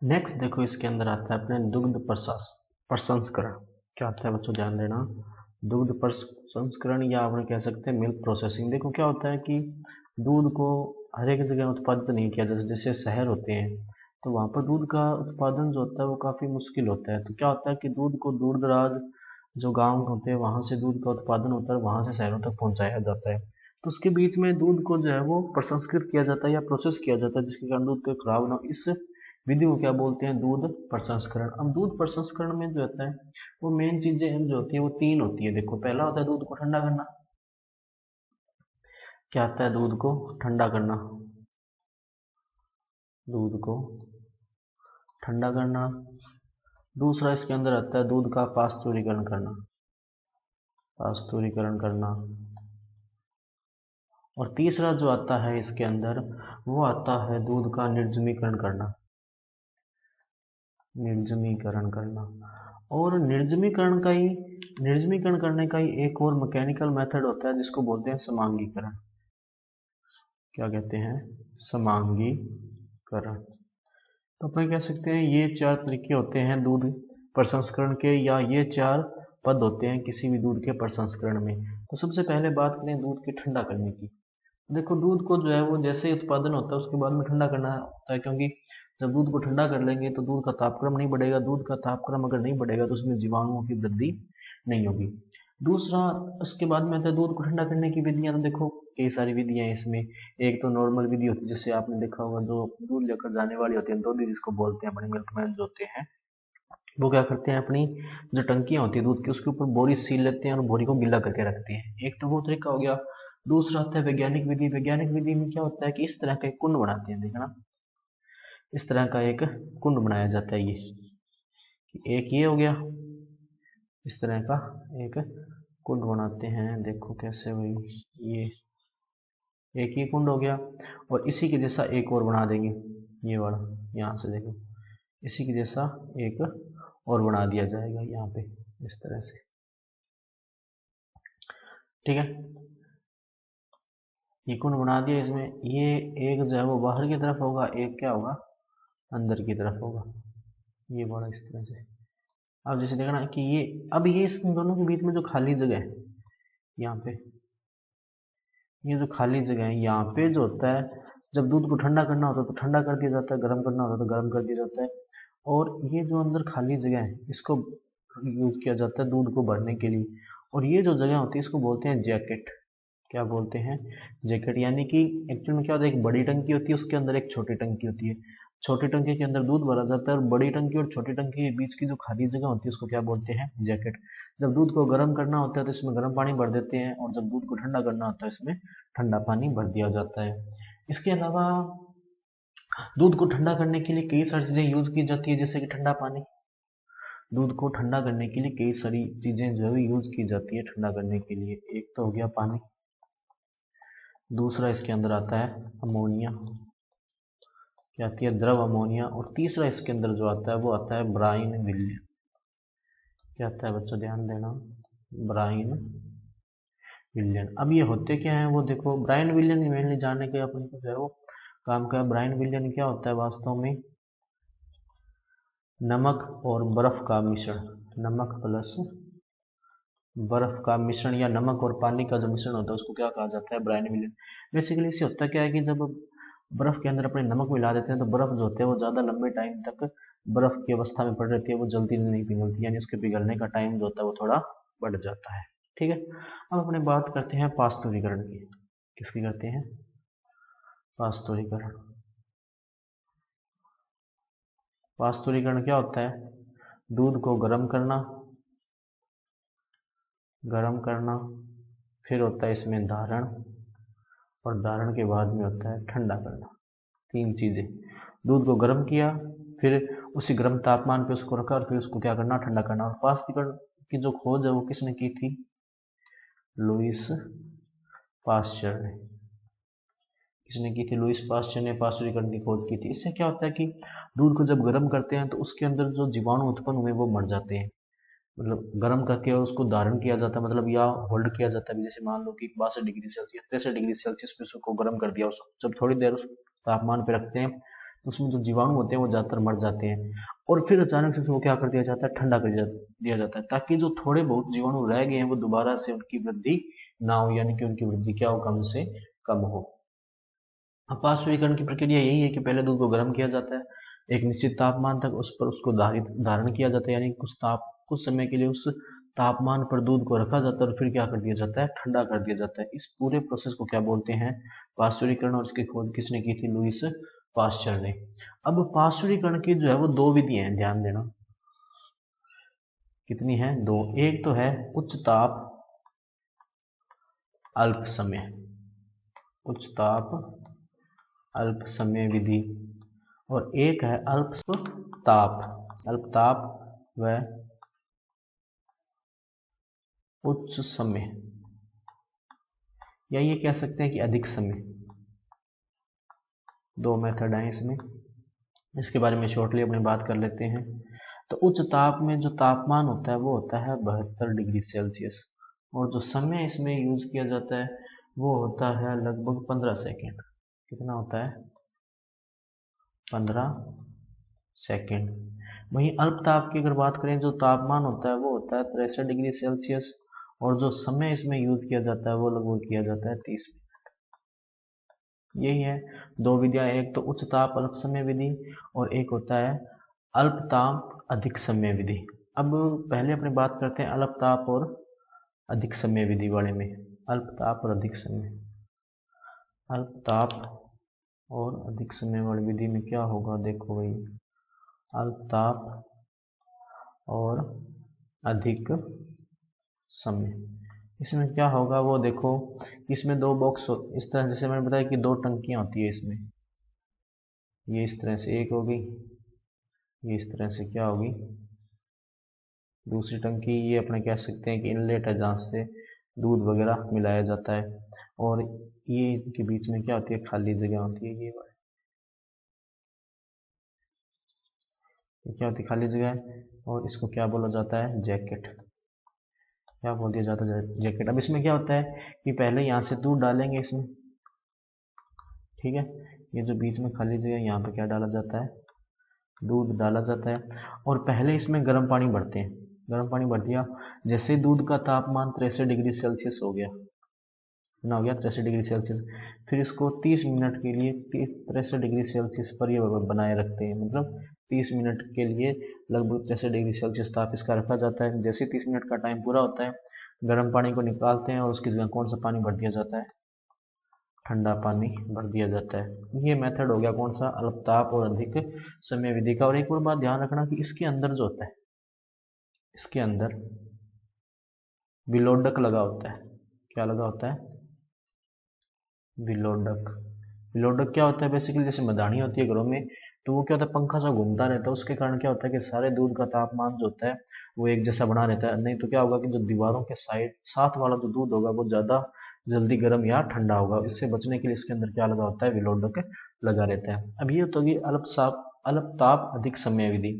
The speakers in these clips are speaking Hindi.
नेक्स्ट देखो इसके अंदर आता है अपने दुग्ध प्रसंस्करण। क्या आता है बच्चों, ध्यान देना। दुग्ध प्रसंस्करण या आप कह सकते हैं मिल्क प्रोसेसिंग। देखो क्या होता है कि दूध को हर एक जगह उत्पादित नहीं किया जाता। जैसे शहर होते हैं तो वहाँ पर दूध का उत्पादन जो होता है वो काफ़ी मुश्किल होता है। तो क्या होता है कि दूध को दूर दराज जो गाँव होते हैं वहाँ से दूध का उत्पादन होता है, वहाँ से शहरों तक पहुँचाया जाता है। तो उसके बीच में दूध को जो है वो प्रसंस्कृत किया जाता है या प्रोसेस किया जाता है, जिसके कारण दूध को खराब ना हो। इस विधि को क्या बोलते हैं, दूध प्रसंस्करण। अब दूध प्रसंस्करण में जो होता है वो मेन चीजें जो होती है वो तीन होती है। देखो पहला होता है दूध को ठंडा करना। क्या आता है, दूध को ठंडा करना। दूध को ठंडा करना। दूसरा इसके अंदर आता है दूध का पास्तुरीकरण करना। पास्तुरीकरण करना। और तीसरा जो आता है इसके अंदर वो आता है दूध का निर्जमीकरण करना। निर्जमीकरण करना। और निर्जमीकरण करने का ही एक और मैकेनिकल मेथड होता है जिसको बोलते हैं समांगीकरण। क्या कहते हैं, समांगीकरण। तो अपन कह सकते हैं ये चार तरीके होते हैं दूध प्रसंस्करण के, या ये चार पद होते हैं किसी भी दूध के प्रसंस्करण में। तो सबसे पहले बात करें दूध के ठंडा करने की। देखो दूध को जो है वो जैसे ही उत्पादन होता है उसके बाद में ठंडा करना होता है, क्योंकि जब दूध को ठंडा कर लेंगे तो दूध का तापक्रम नहीं बढ़ेगा। दूध का तापक्रम अगर नहीं बढ़ेगा तो उसमें जीवाणुओं की वृद्धि नहीं होगी। दूसरा, उसके बाद में आता है दूध को ठंडा करने की विधियां। तो देखो कई सारी विधियां हैं इसमें। एक तो नॉर्मल विधि होती है, जैसे आपने देखा होगा जो दूध लेकर जाने वाली होती है दौड़ी जिसको बोलते हैं, अपने मिल्कमैन जो होते हैं वो क्या करते हैं, अपनी जो टंकियां होती है दूध की उसके ऊपर बोरी सील लेते हैं और बोरी को गीला करके रखते हैं। एक तो वो तरीका हो गया। दूसरा होता है वैज्ञानिक विधि। वैज्ञानिक विधि में क्या होता है कि इस तरह का एक कुंड बनाते हैं, देखना इस तरह का एक कुंड बनाया जाता है। ये एक ये हो गया, इस तरह का एक कुंड बनाते हैं। देखो कैसे हुई, ये एक ही कुंड हो गया। और इसी के जैसा एक और बना देंगे, ये वाला। यहाँ से देखो इसी के जैसा एक और बना दिया जाएगा यहाँ पे, इस तरह से। ठीक है, ये कुंड बना दिया। इसमें ये एक जो है वो बाहर की तरफ होगा, एक क्या होगा, अंदर की तरफ होगा। ये बड़ा इस तरह से। अब जैसे देखना कि ये, अब ये इस दोनों के बीच में जो खाली जगह है यहाँ पे, ये जो खाली जगह है यहाँ पे जो होता है, जब दूध को ठंडा करना होता है तो ठंडा कर दिया जाता है, गर्म करना होता है तो गर्म कर दिया जाता है। और ये जो अंदर खाली जगह है इसको यूज किया जाता है दूध को भरने के लिए। और ये जो जगह होती है इसको बोलते हैं जैकेट। क्या बोलते हैं, जैकेट। यानी कि एक्चुअल में क्या होता है, एक बड़ी टंकी होती है उसके अंदर एक छोटी टंकी होती है। छोटी टंकी के अंदर दूध भरा जाता है और बड़ी टंकी और छोटी टंकी के बीच की जो खाली जगह होती है उसको क्या बोलते हैं, जैकेट। जब दूध को गर्म करना होता है तो इसमें गर्म पानी भर देते हैं, और जब दूध को ठंडा करना होता है इसमें ठंडा पानी भर दिया जाता है। इसके अलावा दूध को ठंडा करने के लिए कई सारी चीजें यूज की जाती है, जैसे कि ठंडा पानी। दूध को ठंडा करने के लिए कई सारी चीजें जो है यूज की जाती है ठंडा करने के लिए। एक तो हो गया पानी, दूसरा इसके अंदर आता है अमोनिया, क्या आती है, द्रव अमोनिया। और तीसरा इसके अंदर जो आता है वो आता है ब्राइन विलयन। क्या आता है बच्चों, ध्यान देना, ब्राइन विलयन। अब ये होते क्या है वो देखो, ब्राइन विलयन मेनली जानने के अपन को जो है वो काम का। ब्राइन विलयन क्या होता है वास्तव में, नमक और बर्फ का मिश्रण। नमक प्लस बर्फ का मिश्रण या नमक और पानी का जो मिश्रण होता है उसको क्या कहा जाता है, ब्राइन विलयन। बेसिकली इससे होता क्या है कि जब बर्फ के अंदर अपने नमक मिला देते हैं तो बर्फ जो होती है वो ज़्यादा लंबे टाइम तक बर्फ की अवस्था में पड़ रहती है, वो जल्दी नहीं पिघलती, यानी उसके पिघलने का टाइम जो होता है वो थोड़ा बढ़ जाता है। ठीक है, अब अपने बात करते हैं पास्तुरीकरण की। किसकी करते हैं, पास्तुरीकरण। पास्तुरीकरण क्या होता है, दूध को गर्म करना, गर्म करना, फिर होता है इसमें धारण, और धारण के बाद में होता है ठंडा करना। तीन चीजें। दूध को गर्म किया, फिर उसी गर्म तापमान पे उसको रखा, और फिर उसको क्या करना, ठंडा करना। और पास्तुरीकरण की जो खोज है वो किसने की थी, लुईस पास्चर ने। किसने की थी, लुईस पास्चर ने पास्तुरीकरण की खोज की थी। इससे क्या होता है कि दूध को जब गर्म करते हैं तो उसके अंदर जो जीवाणु उत्पन्न हुए वो मर जाते हैं। मतलब गर्म करके और उसको धारण किया जाता है, मतलब या होल्ड किया जाता है। जैसे मान लो कि 62 डिग्री सेल्सियस 63 डिग्री सेल्सियस पे उसको गर्म कर दिया, उसको जब थोड़ी देर उस तापमान पे रखते हैं तो उसमें जो जीवाणु होते हैं वो ज़्यादातर मर जाते हैं, और फिर अचानक से वो क्या कर दिया जाता है, ठंडा कर दिया जाता है, ताकि जो थोड़े बहुत जीवाणु रह गए हैं वो दोबारा से उनकी वृद्धि ना हो, यानी कि उनकी वृद्धि क्या हो, कम से कम हो। अब पार्श्वीकरण की प्रक्रिया यही है कि पहले दूध को गर्म किया जाता है, एक निश्चित तापमान तक उस पर उसको धारण किया जाता है, यानी कुछ समय के लिए उस तापमान पर दूध को रखा जाता है और फिर क्या कर दिया जाता है, ठंडा कर दिया जाता है। इस पूरे प्रोसेस को क्या बोलते हैं, पार्श्वीकरण, और इसकी खोज किसने की थी, लुईस पास्चर ने। अब पार्श्वीकरण की जो है वो दो विधियां हैं, ध्यान देना। कितनी है, दो। एक तो है उच्च ताप अल्प समय, उच्च ताप अल्प समय विधि, और एक है अल्प ताप व उच्च समय, या ये कह सकते हैं कि अधिक समय। दो मेथड हैं इसमें, इसके बारे में शॉर्टली अपनी बात कर लेते हैं। तो उच्च ताप में जो तापमान होता है वो होता है 72 डिग्री सेल्सियस, और जो समय इसमें यूज किया जाता है वो होता है लगभग 15 सेकेंड। कितना होता है, 15 सेकेंड। वहीं अल्प ताप की अगर बात करें, जो तापमान होता है वो होता है 63 डिग्री सेल्सियस, और जो समय इसमें यूज किया जाता है वो लगभग किया जाता है 30 मिनट। यही है दो विधियां, एक तो उच्च ताप अल्प समय विधि और एक होता है अल्प ताप अधिक समय विधि। अब पहले अपने बात करते हैं अल्प ताप और अधिक समय विधि बारे में। अल्प ताप और अधिक समय, अल्प ताप और अधिक समय वाली विधि में क्या होगा, देखो भाई, अल्प ताप और अधिक समय, इसमें क्या होगा वो देखो, इसमें दो बॉक्स इस तरह, जैसे मैंने बताया कि दो टंकियां होती है इसमें, ये इस तरह से एक होगी, ये इस तरह से क्या होगी दूसरी टंकी। ये अपने कह सकते हैं कि इनलेट है जहाँ से दूध वगैरह मिलाया जाता है, और ये इनके बीच में क्या होती है, खाली जगह होती है, ये क्या होती है, खाली जगह है, और इसको क्या बोला जाता है, जैकेट। क्या बोल दिया जाता है, जैकेट। अब इसमें क्या होता है कि पहले यहाँ से दूध डालेंगे इसमें, ठीक है, ये जो बीच में खाली जगह है यहाँ पे क्या डाला जाता है, दूध डाला जाता है, और पहले इसमें गर्म पानी भरते हैं। गर्म पानी भर दिया, जैसे दूध का तापमान 63 डिग्री सेल्सियस हो गया, कितना हो गया, 63 डिग्री सेल्सियस, फिर इसको 30 मिनट के लिए 63 डिग्री सेल्सियस पर ये बनाए रखते हैं, मतलब 30 मिनट के लिए लगभग 63 डिग्री सेल्सियस ताप इसका रखा जाता है। जैसे 30 मिनट का टाइम पूरा होता है, गर्म पानी को निकालते हैं और उसकी जगह कौन सा पानी भर दिया जाता है, ठंडा पानी भर दिया जाता है। ये मेथड हो गया कौन सा, अल्पताप और अधिक समय विधि का। और एक और बात ध्यान रखना कि इसके अंदर जो होता है, इसके अंदर विलोडक लगा होता है। क्या लगा होता है, विलोडक। विलोडक क्या होता है, बेसिकली जैसे मदानी होती है घरों में, तो वो क्या होता है, पंखा सा घूमता रहता है, उसके कारण क्या होता है कि सारे दूध का तापमान जो होता है वो एक जैसा बना रहता है। नहीं तो क्या होगा कि जो दीवारों के साइड साथ वाला जो दूध होगा वो ज़्यादा जल्दी गर्म या ठंडा होगा। इससे बचने के लिए इसके अंदर क्या लगा होता है, विलोडक लगा रहता है। अब ये तो होगी अल्प ताप अधिक समय विधि।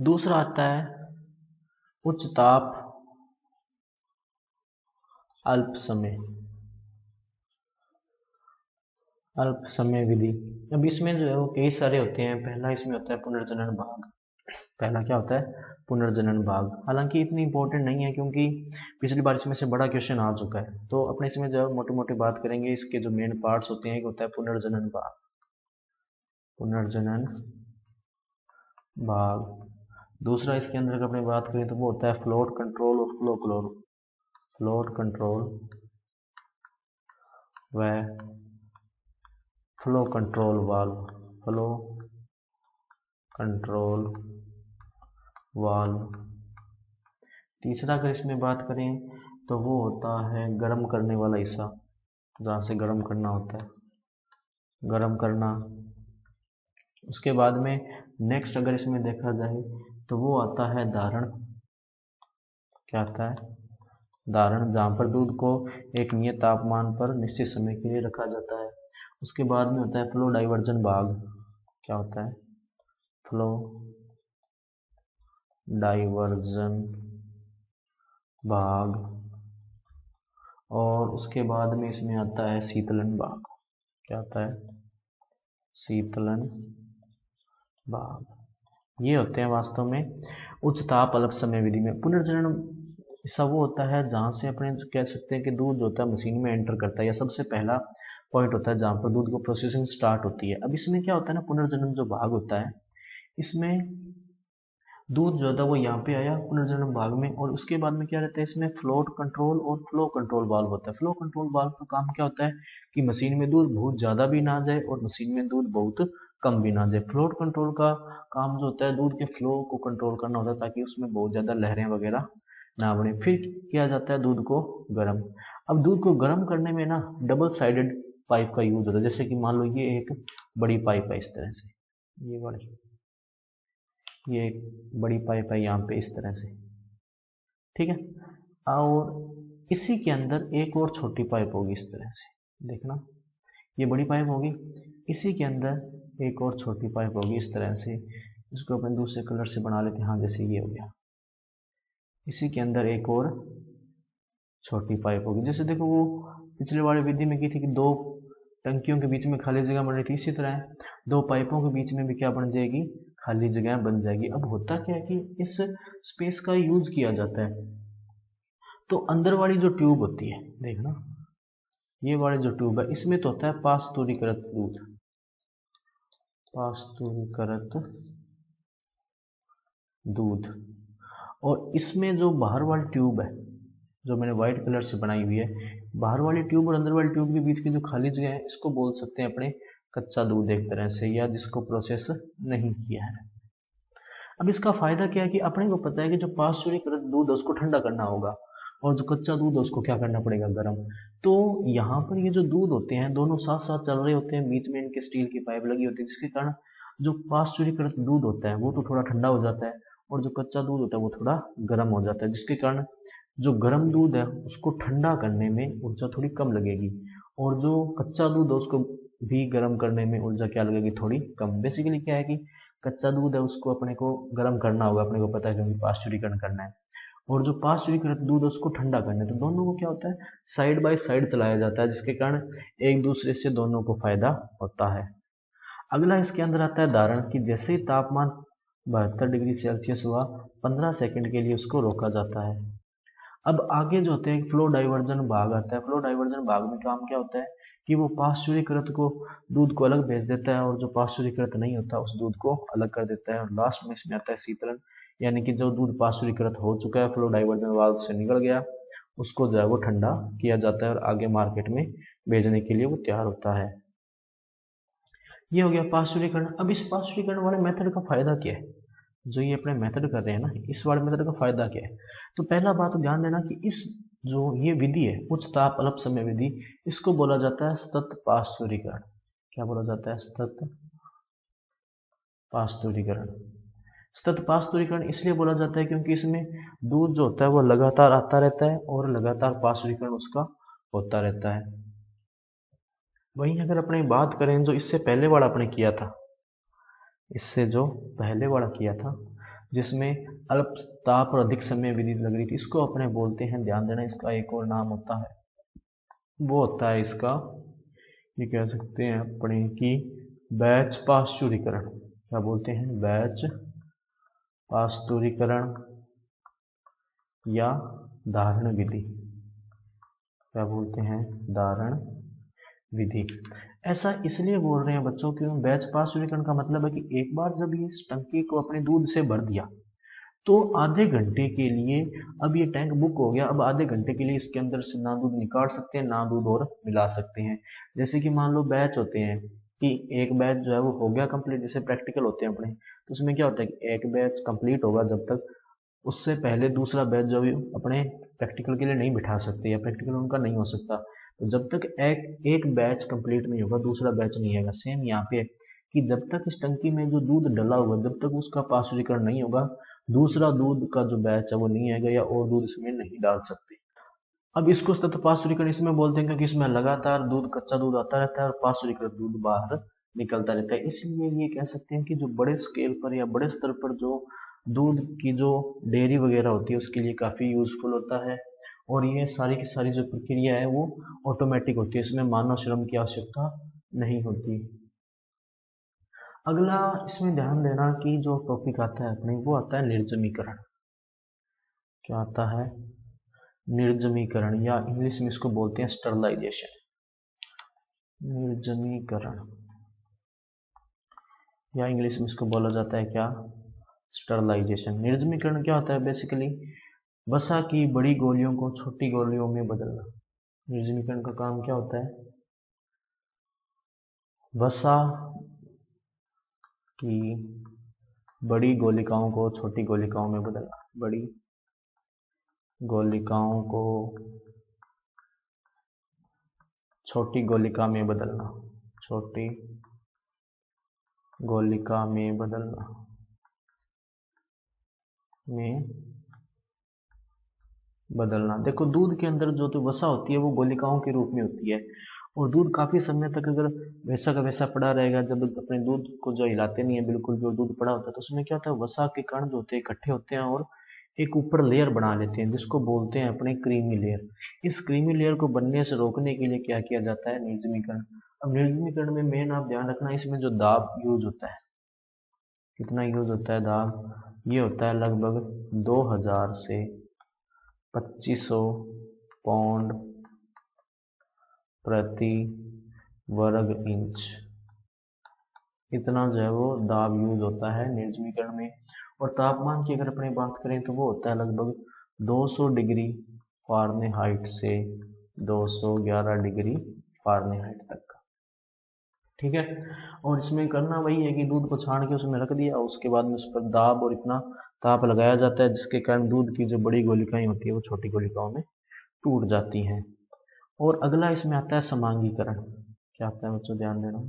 दूसरा आता है उच्च ताप अल्प समय, अल्प समय विधि। अब इसमें जो है वो कई सारे होते हैं। पहला इसमें होता है पुनर्जनन भाग। पहला क्या होता है, पुनर्जनन भाग। हालांकि इतनी इंपॉर्टेंट नहीं है क्योंकि पिछली बार इसमें से बड़ा क्वेश्चन आ चुका है, तो अपने इसमें जो मोटी मोटी बात करेंगे। इसके जो मेन पार्ट्स होते हैं, एक होता है पुनर्जनन भाग, पुनर्जनन भाग। दूसरा इसके अंदर अगर अपने बात करें तो वो होता है फ्लोट कंट्रोल और फ्लोट कंट्रोल व flow control valve, flow control valve. तीसरा अगर इसमें बात करें तो वो होता है गर्म करने वाला हिस्सा, जहाँ से गर्म करना होता है, गर्म करना। उसके बाद में नेक्स्ट अगर इसमें देखा जाए तो वो आता है धारण। क्या आता है, धारण, जहाँ पर दूध को एक नियत तापमान पर निश्चित समय के लिए रखा जाता है। उसके बाद में होता है फ्लो डाइवर्जन भाग। क्या होता है, फ्लो डाइवर्जन भाग। और उसके बाद में इसमें आता है शीतलन भाग। क्या आता है, शीतलन भाग। ये होते हैं वास्तव में उच्च ताप अल्प समय विधि में। पुनर्जनन ऐसा वो होता है जहाँ से अपने कह सकते हैं कि दूध जो होता है मशीन में एंटर करता है, या सबसे पहला पॉइंट होता है जहाँ पर दूध को प्रोसेसिंग स्टार्ट होती है। अब इसमें क्या होता है ना, पुनर्जनन जो भाग होता है इसमें दूध जो था वो यहाँ पे आया पुनर्जनन भाग में, और उसके बाद में क्या रहता है इसमें फ्लोट कंट्रोल और फ्लो कंट्रोल वाल्व होता है। फ्लो कंट्रोल वाल्व का काम क्या होता है कि मशीन में दूध बहुत ज़्यादा भी ना जाए और मशीन में दूध बहुत कम भी ना जाए। फ्लोट कंट्रोल का काम जो होता है दूध के फ्लो को कंट्रोल करना होता है ताकि उसमें बहुत ज़्यादा लहरें वगैरह ना बने। फिर किया जाता है दूध को गर्म। अब दूध को गर्म करने में ना डबल साइडेड पाइप का यूज होता है। जैसे कि मान लो ये एक बड़ी पाइप है इस तरह से, ये एक बड़ी पाइप है यहाँ पे इस तरह से, ठीक है। और इसी के अंदर एक और छोटी पाइप होगी इस तरह से, देखना ये बड़ी पाइप होगी, इसी के अंदर एक और छोटी पाइप होगी इस तरह से। इसको अपन दूसरे कलर से बना लेते हैं, हाँ जैसे ये हो गया। इसी के अंदर एक और छोटी पाइप होगी। जैसे देखो वो पिछले वाली विधि में की थी कि दो टंकियों के बीच में खाली जगह बन रही थी, इसी तरह दो पाइपों के बीच में भी क्या बन जाएगी, खाली जगह बन जाएगी। अब होता क्या है कि इस स्पेस का यूज किया जाता है तो अंदर वाली जो ट्यूब होती है, देखना ये वाली जो ट्यूब है इसमें तो होता है पास्तुरीकृत दूध, पास्तुरीकृत दूध। और इसमें जो बाहर वाली ट्यूब है जो मैंने व्हाइट कलर से बनाई हुई है, बाहर वाली ट्यूब और अंदर वाली ट्यूब के बीच की जो खाली जगह है इसको बोल सकते हैं अपने कच्चा दूध एक तरह से, या जिसको प्रोसेस नहीं किया है। अब इसका फायदा क्या है कि अपने को पता है कि जो पाश्चुरीकृत दूध है उसको ठंडा करना होगा और जो कच्चा दूध है उसको क्या करना पड़ेगा, गर्म। तो यहाँ पर ये जो दूध होते हैं दोनों साथ साथ चल रहे होते हैं, बीच में इनके स्टील की पाइप लगी होती है, जिसके कारण जो पाश्चुरीकृत दूध होता है वो तो थोड़ा ठंडा हो जाता है और जो कच्चा दूध होता है वो थोड़ा गर्म हो जाता है, जिसके कारण जो गर्म दूध है उसको ठंडा करने में ऊर्जा थोड़ी कम लगेगी और जो कच्चा दूध है उसको भी गर्म करने में ऊर्जा क्या लगेगी, थोड़ी कम। बेसिकली क्या है कि कच्चा दूध है उसको अपने को गर्म करना होगा, अपने को पता है क्योंकि पाश्चुरीकरण करना है, और जो पाश्चुरीकृत दूध है उसको ठंडा करना है। तो दोनों को क्या होता है साइड बाय साइड चलाया जाता है, जिसके कारण एक दूसरे से दोनों को फायदा होता है। अगला इसके अंदर आता है धारण, कि जैसे ही तापमान 72 डिग्री सेल्सियस हुआ 15 सेकंड के लिए उसको रोका जाता है। अब आगे जो होते हैं फ्लो डाइवर्जन भाग आता है। फ्लो डाइवर्जन भाग में काम क्या होता है कि वो पाश्चुरीकृत को दूध को अलग भेज देता है और जो पाश्चुरीकृत नहीं होता उस दूध को अलग कर देता है। और लास्ट में इसमें आता है शीतलन, यानी कि जो दूध पाश्चुरीकृत हो चुका है फ्लो डाइवर्जन वाल्व से निकल गया उसको जो है वो ठंडा किया जाता है और आगे मार्केट में भेजने के लिए वो तैयार होता है। ये हो गया पाश्चुरीकरण। अब इस पाश्चुरीकरण वाले मेथड का फायदा क्या है, जो ये अपने मेथड कर रहे हैं ना इस वाले मेथड का फायदा क्या है। तो पहला बात ध्यान देना कि इस जो ये विधि है उच्च ताप अल्प समय विधि, इसको बोला जाता है सतत पाश्चुरीकरण। क्या बोला जाता है, सतत पाश्चुरीकरण। सतत पाश्चुरीकरण इसलिए बोला जाता है क्योंकि इसमें दूध जो होता है वो लगातार आता रहता है और लगातार पाश्चुरीकरण उसका होता रहता है। वहीं अगर अपने बात करें जो इससे पहले वाला अपने किया था, इससे जो पहले वाला किया था जिसमें अल्प ताप और अधिक समय विधि लग रही थी, इसको अपने बोलते हैं, ध्यान देना इसका एक और नाम होता है, वो होता है इसका, ये कह सकते हैं अपने की बैच पाश्चुरीकरण। क्या बोलते हैं, बैच पाश्चुरीकरण या धारण विधि। क्या बोलते हैं, धारण विधि। ऐसा इसलिए बोल रहे हैं बच्चों क्यों, बैच पाश्चुरीकरण का मतलब है कि एक बार जब ये इस टंकी को अपने दूध से भर दिया तो आधे घंटे के लिए, अब ये टैंक बुक हो गया, अब आधे घंटे के लिए इसके अंदर से ना दूध निकाल सकते हैं ना दूध और मिला सकते हैं। जैसे कि मान लो बैच होते हैं कि एक बैच जो है वो हो गया कंप्लीट, जैसे प्रैक्टिकल होते हैं अपने, तो उसमें क्या होता है कि एक बैच कंप्लीट होगा जब तक उससे पहले दूसरा बैच जो भी अपने प्रैक्टिकल के लिए नहीं बिठा सकते या प्रैक्टिकल उनका नहीं हो सकता। तो जब तक एक बैच कंप्लीट नहीं होगा दूसरा बैच नहीं आएगा। सेम यहाँ पे कि जब तक इस टंकी में जो दूध डला हुआ जब तक उसका पाश्चुरीकरण नहीं होगा दूसरा दूध का जो बैच है वो नहीं आएगा या और दूध इसमें नहीं डाल सकते। अब इसको सतत पाश्चुरीकरण इसमें बोलते हैं क्योंकि इसमें लगातार दूध कच्चा दूध आता रहता है और पाश्चुरीकृत दूध बाहर निकलता रहता है। इसलिए ये कह सकते हैं कि जो बड़े स्केल पर या बड़े स्तर पर जो दूध की जो डेयरी वगैरह होती है उसके लिए काफ़ी यूजफुल होता है। और ये सारी की सारी जो प्रक्रिया है वो ऑटोमेटिक होती है, इसमें मानव श्रम की आवश्यकता नहीं होती। अगला इसमें ध्यान देना कि जो टॉपिक आता है अपने वो आता है निर्जमीकरण। क्या आता है? निर्जमीकरण, या इंग्लिश में इसको बोलते हैं स्टरलाइजेशन। निर्जमीकरण, या इंग्लिश में इसको बोला जाता है क्या? स्टरलाइजेशन। निर्जमीकरण क्या होता है? बेसिकली वसा की बड़ी गोलियों को छोटी गोलियों में बदलना। निर्जमीकरण का काम क्या होता है? वसा की बड़ी गोलिकाओं को छोटी गोलिकाओं में बदलना। बड़ी गोलिकाओं को छोटी गोलिका में बदलना। छोटी गोलिका में बदलना देखो, दूध के अंदर जो तो वसा होती है वो गोलिकाओं के रूप में होती है, और दूध काफी समय तक अगर वैसा का वैसा पड़ा रहेगा, जब अपने दूध को जो हिलाते नहीं है बिल्कुल भी, और दूध पड़ा होता है, तो उसमें क्या होता है? वसा के कण जो होते हैं इकट्ठे होते हैं और एक ऊपर लेयर बना लेते हैं, जिसको बोलते हैं अपने क्रीमी लेयर। इस क्रीमी लेयर को बनने से रोकने के लिए क्या किया जाता है? निर्जमीकरण। अब निर्जमीकरण में मेन आप ध्यान रखना, इसमें जो दाब यूज होता है, कितना यूज होता है दाब? ये होता है लगभग 2000 से 2500 पाउंड प्रति वर्ग इंच। इतना जो है वो दाब यूज होता है निर्जमीकरण में। और तापमान की अगर अपने बात करें तो वो होता है लगभग 200 डिग्री फ़ारेनहाइट से 211 डिग्री फ़ारेनहाइट तक का। ठीक है। और इसमें करना वही है कि दूध को छान के उसमें रख दिया, उसके बाद में उस पर दाब और इतना ताप लगाया जाता है जिसके कारण दूध की जो बड़ी गोलिकाएं होती है वो छोटी गोलिकाओं में टूट जाती हैं। और अगला इसमें आता है समांगीकरण। क्या आता है बच्चों? ध्यान देना,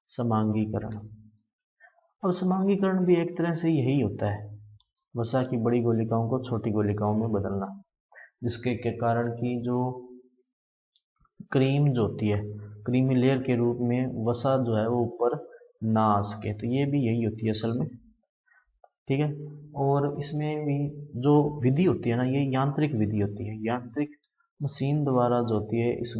समांगीकरण। अब समांगीकरण भी एक तरह से यही होता है, वसा की बड़ी गोलिकाओं को छोटी गोलिकाओं में बदलना, जिसके के कारण की जो क्रीम जो होती है, क्रीमी लेयर के रूप में वसा जो है वो ऊपर ना आ सके, तो ये भी यही होती है असल में। ठीक है। और इसमें भी जो विधि होती है ना, ये यांत्रिक विधि होती है। यांत्रिक मशीन द्वारा जो होती है इस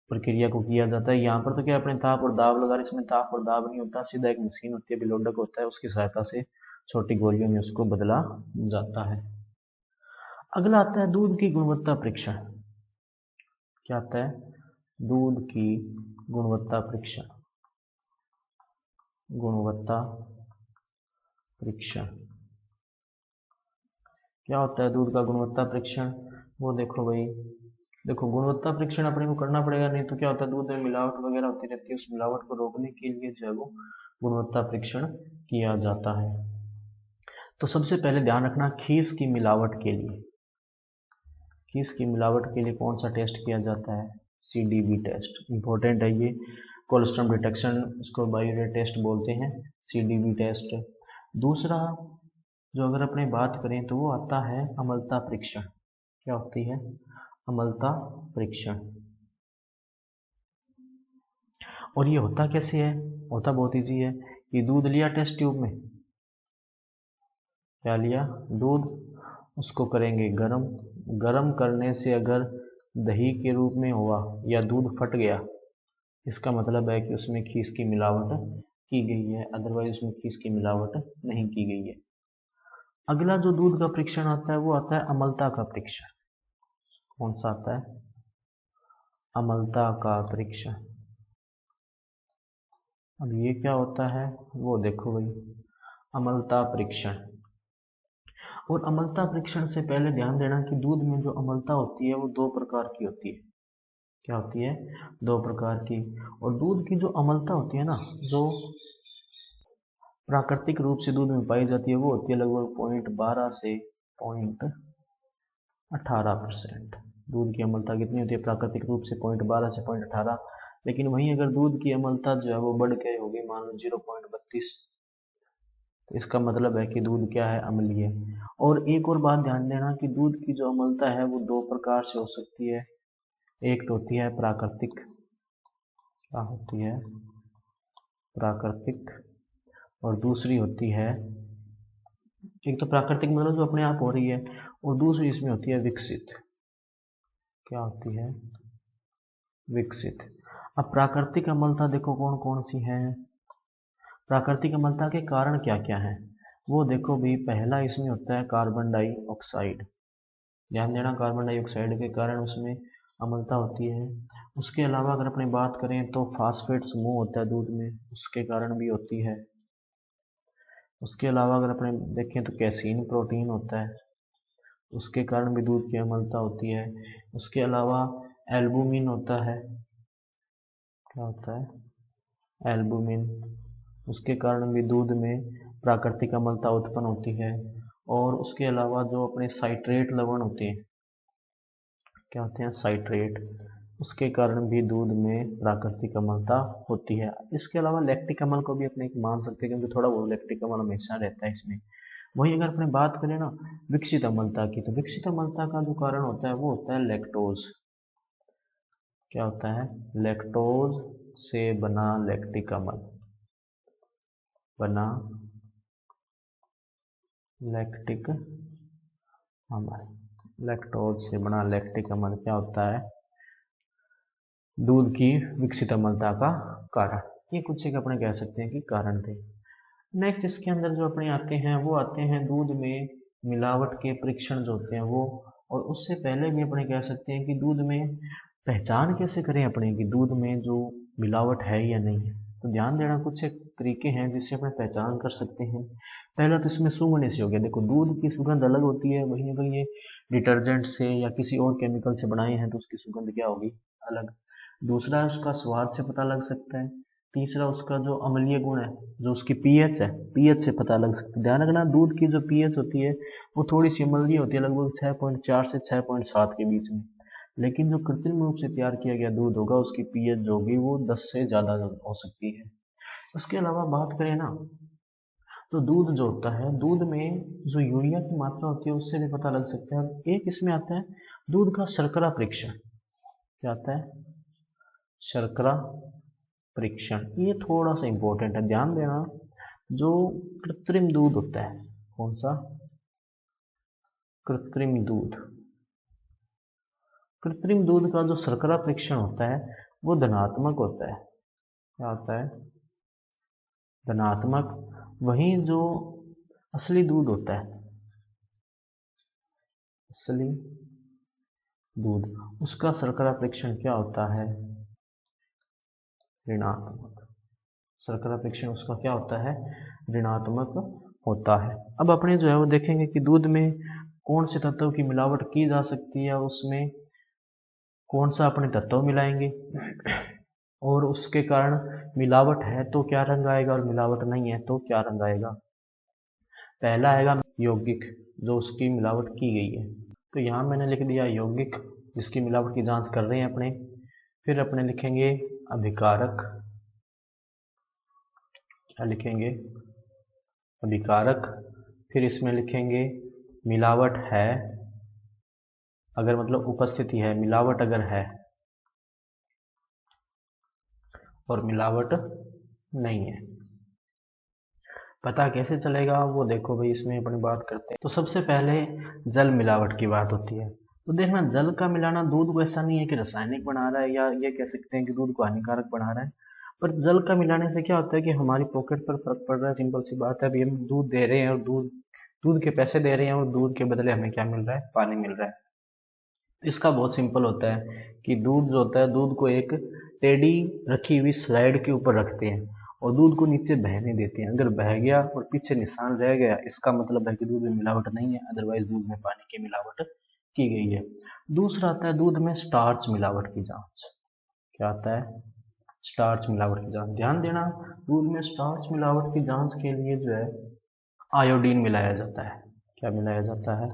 प्रक्रिया को किया जाता है। यहाँ पर तो क्या अपने ताप और दाब लगा, इसमें ताप और दाब नहीं होता, सीधा एक मशीन होती है, विलोडक होता है, उसकी सहायता से छोटी गोलियों में उसको बदला जाता है। अगला आता है दूध की गुणवत्ता परीक्षण। क्या आता है? दूध की गुणवत्ता परीक्षण। गुणवत्ता परीक्षण क्या होता है? दूध का गुणवत्ता परीक्षण वो देखो भाई, देखो गुणवत्ता परीक्षण अपने को करना पड़ेगा, नहीं तो क्या होता है? दूध में मिलावट वगैरह होती रहती है, उस मिलावट को रोकने के लिए जो है वो गुणवत्ता परीक्षण किया जाता है। तो सबसे पहले ध्यान रखना, खीस की मिलावट के लिए, खीस की मिलावट के लिए कौन सा टेस्ट किया जाता है? CDB test. इंपॉर्टेंट है ये, कोलेस्ट्रॉल डिटेक्शन, इसको बायोरेट टेस्ट बोलते हैं, CDB टेस्ट। दूसरा जो अगर अपने बात करें तो वो आता है अम्लता परीक्षण। क्या होती है? अम्लता परीक्षण। और ये होता कैसे है? होता बहुत ईजी है कि दूध लिया टेस्ट ट्यूब में, क्या लिया? दूध, उसको करेंगे गरम, गरम करने से अगर दही के रूप में हुआ या दूध फट गया, इसका मतलब है कि उसमें खीस की मिलावट की गई है, अदरवाइज उसमें खीस की मिलावट नहीं की गई है। अगला जो दूध का परीक्षण आता है वो आता है अम्लता का परीक्षण। कौन सा आता है? अम्लता का परीक्षण। अब ये क्या होता है वो देखो भाई, अम्लता परीक्षण। और अम्लता परीक्षण से पहले ध्यान देना कि दूध में जो अम्लता होती है वो दो प्रकार की होती है। क्या होती है? दो प्रकार की। और दूध की जो अम्लता होती है ना, जो प्राकृतिक रूप से दूध में पाई जाती है, वो होती है लगभग 0.12 से 0.18%। दूध की अम्लता कितनी होती है प्राकृतिक रूप से? 0.12 से 0.18। लेकिन वहीं अगर दूध की अम्लता जो है वो बढ़ के होगी मान लो 0.32, तो इसका मतलब है कि दूध क्या है? अम्लीय। और एक और बात ध्यान देना कि दूध की जो अम्लता है वो दो प्रकार से हो सकती है। एक तो होती है प्राकृतिक, क्या होती है? प्राकृतिक। और दूसरी होती है, एक तो प्राकृतिक मतलब जो अपने आप हो रही है, और दूसरी इसमें होती है विकसित। क्या होती है? विकसित। अब प्राकृतिक अम्लता देखो कौन कौन सी है। प्राकृतिक अम्लता के कारण क्या क्या हैं? वो देखो भी, पहला इसमें होता है कार्बन डाइऑक्साइड। ध्यान देना, कार्बन डाइऑक्साइड के कारण उसमें अम्लता होती है। उसके अलावा अगर अपने बात करें तो फास्फेट समूह होता है दूध में, उसके कारण भी होती है। उसके अलावा अगर अपने देखें तो कैसीन प्रोटीन होता है, उसके कारण भी दूध की अम्लता होती है। उसके अलावा एल्बुमिन होता है, क्या होता है? एल्बुमिन, उसके कारण भी दूध में प्राकृतिक अम्लता उत्पन्न होती है। और उसके अलावा जो अपने साइट्रेट लवण होते हैं, क्या होते हैं? साइट्रेट, उसके कारण भी दूध में प्राकृतिक अम्लता होती है। इसके अलावा लैक्टिक अम्ल को भी अपने एक मान सकते हैं, क्योंकि थोड़ा बहुत लैक्टिक अम्ल हमेशा रहता है इसमें। वहीं अगर अपने बात करें ना विकसित अम्लता की, तो विकसित अम्लता का जो कारण होता है वो होता है लैक्टोज। क्या होता है? लैक्टोज से बना लैक्टिक अम्ल, बना लैक्टिक अम्ल, लैक्टोज से बना लैक्टिक अम्ल क्या होता है? दूध की विकसित अम्लता का कारण। ये कुछ एक अपने कह सकते हैं कि कारण थे। नेक्स्ट इसके अंदर जो अपने आते हैं वो आते हैं दूध में मिलावट के परीक्षण जो होते हैं वो। और उससे पहले भी अपने कह सकते हैं कि दूध में पहचान कैसे करें अपने कि दूध में जो मिलावट है या नहीं है। तो ध्यान देना, कुछ एक तरीके हैं जिससे अपने पहचान कर सकते हैं। पहला तो इसमें सूंघने से हो गया। देखो, दूध की सुगंध अलग होती है, वहीं अगर ये डिटर्जेंट से या किसी और केमिकल से बनाए हैं तो उसकी सुगंध क्या होगी? अलग। दूसरा, उसका स्वाद से पता लग सकता है। तीसरा, उसका जो अम्लीय गुण है, जो उसकी पीएच है, पीएच से पता लग सकता है। ध्यान रखना, दूध की जो पीएच होती है वो थोड़ी सी अम्लीय होती है, लगभग 6.4 से 6.7 के बीच में। लेकिन जो कृत्रिम रूप से तैयार किया गया दूध होगा उसकी पीएच जो होगी वो 10 से ज़्यादा हो सकती है। उसके अलावा बात करें ना तो दूध जो होता है, दूध में जो यूरिया की मात्रा होती है उससे भी पता लग सकता है। एक इसमें आता है दूध का शर्करा परीक्षण। क्या आता है? शर्करा परीक्षण। ये थोड़ा सा इंपॉर्टेंट है, ध्यान देना। जो कृत्रिम दूध होता है, कौन सा? कृत्रिम दूध। कृत्रिम दूध का जो शर्करा परीक्षण होता है वो धनात्मक होता है। क्या होता है? धनात्मक। वहीं जो असली दूध होता है, असली दूध, उसका शर्करा परीक्षण क्या होता है? ऋणात्मक। शर्करा परीक्षण उसका क्या होता है? ऋणात्मक होता है। अब अपने जो है वो देखेंगे कि दूध में कौन से तत्वों की मिलावट की जा सकती है, उसमें कौन सा अपने तत्व मिलाएंगे और उसके कारण मिलावट है तो क्या रंग आएगा और मिलावट नहीं है तो क्या रंग आएगा। पहला आएगा यौगिक, जो उसकी मिलावट की गई है। तो यहाँ मैंने लिख दिया यौगिक, जिसकी मिलावट की जांच कर रहे हैं अपने। फिर अपने लिखेंगे अभिकारक। क्या लिखेंगे? अभिकारक। फिर इसमें लिखेंगे मिलावट है, अगर मतलब उपस्थिति है, मिलावट अगर है और मिलावट नहीं है। पता कैसे चलेगा वो देखो भाई, इसमें अपनी बात करते हैं। तो सबसे पहले जल मिलावट की बात होती है। तो देखना, जल का मिलाना दूध को ऐसा नहीं है कि रासायनिक बना रहा है या ये कह सकते हैं कि दूध को हानिकारक बना रहा है। पर जल का मिलाने से क्या होता है कि हमारी पॉकेट पर फर्क पड़ रहा है। सिंपल सी बात है, अभी हम दूध दे रहे हैं और दूध दूध के पैसे दे रहे हैं और दूध के बदले हमें क्या मिल रहा है? पानी मिल रहा है। इसका बहुत सिंपल होता है कि दूध जो होता है, दूध को एक टेढ़ी रखी हुई स्लाइड के ऊपर रखते हैं और दूध को नीचे बहने देते हैं। अगर बह गया और पीछे निशान रह गया, इसका मतलब है कि दूध में मिलावट नहीं है, अदरवाइज दूध में पानी की मिलावट की गई है। दूसरा आता है दूध में स्टार्च मिलावट की जांच। क्या आता है? स्टार्च मिलावट की जांच। ध्यान देना, दूध में स्टार्च मिलावट की जांच के लिए जो है आयोडीन मिलाया जाता है। क्या मिलाया जाता है?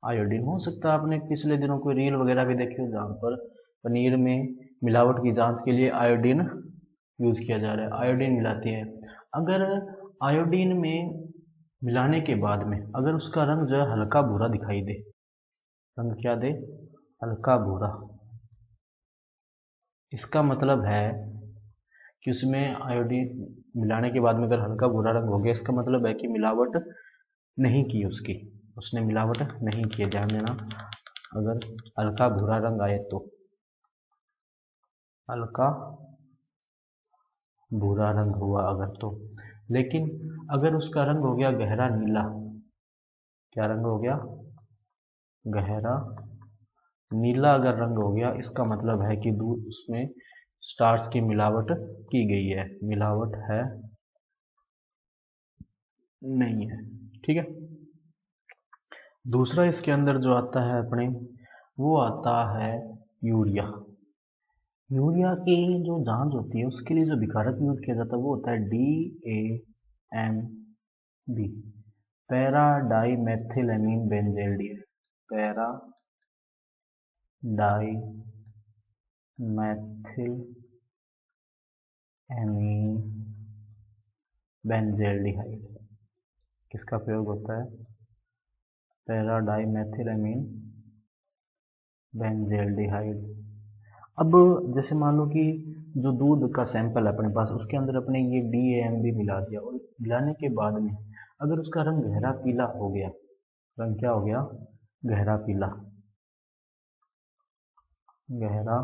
आयोडीन। हो सकता है आपने पिछले दिनों कोई रील वगैरह भी देखी हो जहाँ पर पनीर में मिलावट की जांच के लिए आयोडीन यूज किया जा रहा है, आयोडीन मिलाती है। अगर आयोडीन में मिलाने के बाद में अगर उसका रंग जो है हल्का भूरा दिखाई दे, रंग क्या दे? हल्का भूरा, इसका मतलब है कि उसमें आयोडीन मिलाने के बाद में अगर हल्का भूरा रंग हो गया, इसका मतलब है कि मिलावट नहीं की उसकी, उसने मिलावट नहीं की। ध्यान देना, अगर हल्का भूरा रंग आए तो हल्का भूरा रंग हुआ अगर तो। लेकिन अगर उसका रंग हो गया गहरा नीला, क्या रंग हो गया, गहरा नीला अगर रंग हो गया, इसका मतलब है कि दूध उसमें स्टार्च की मिलावट की गई है, मिलावट है नहीं है। ठीक है। दूसरा इसके अंदर जो आता है अपने, वो आता है यूरिया। यूरिया की जो जांच होती है उसके लिए जो विकारक यूज किया जाता है वो होता है DAMB, para di methylamine benzaldehyde, para di methylamine benzaldehyde, किसका प्रयोग होता है, पैरा डाई मेथिलएमीन बेंजेल्डिहाइड। अब जैसे मान लो कि जो दूध का सैंपल है अपने पास, उसके अंदर अपने ये DAMB मिला दिया, और मिलाने के बाद में अगर उसका रंग गहरा पीला हो गया, रंग क्या हो गया, गहरा पीला, गहरा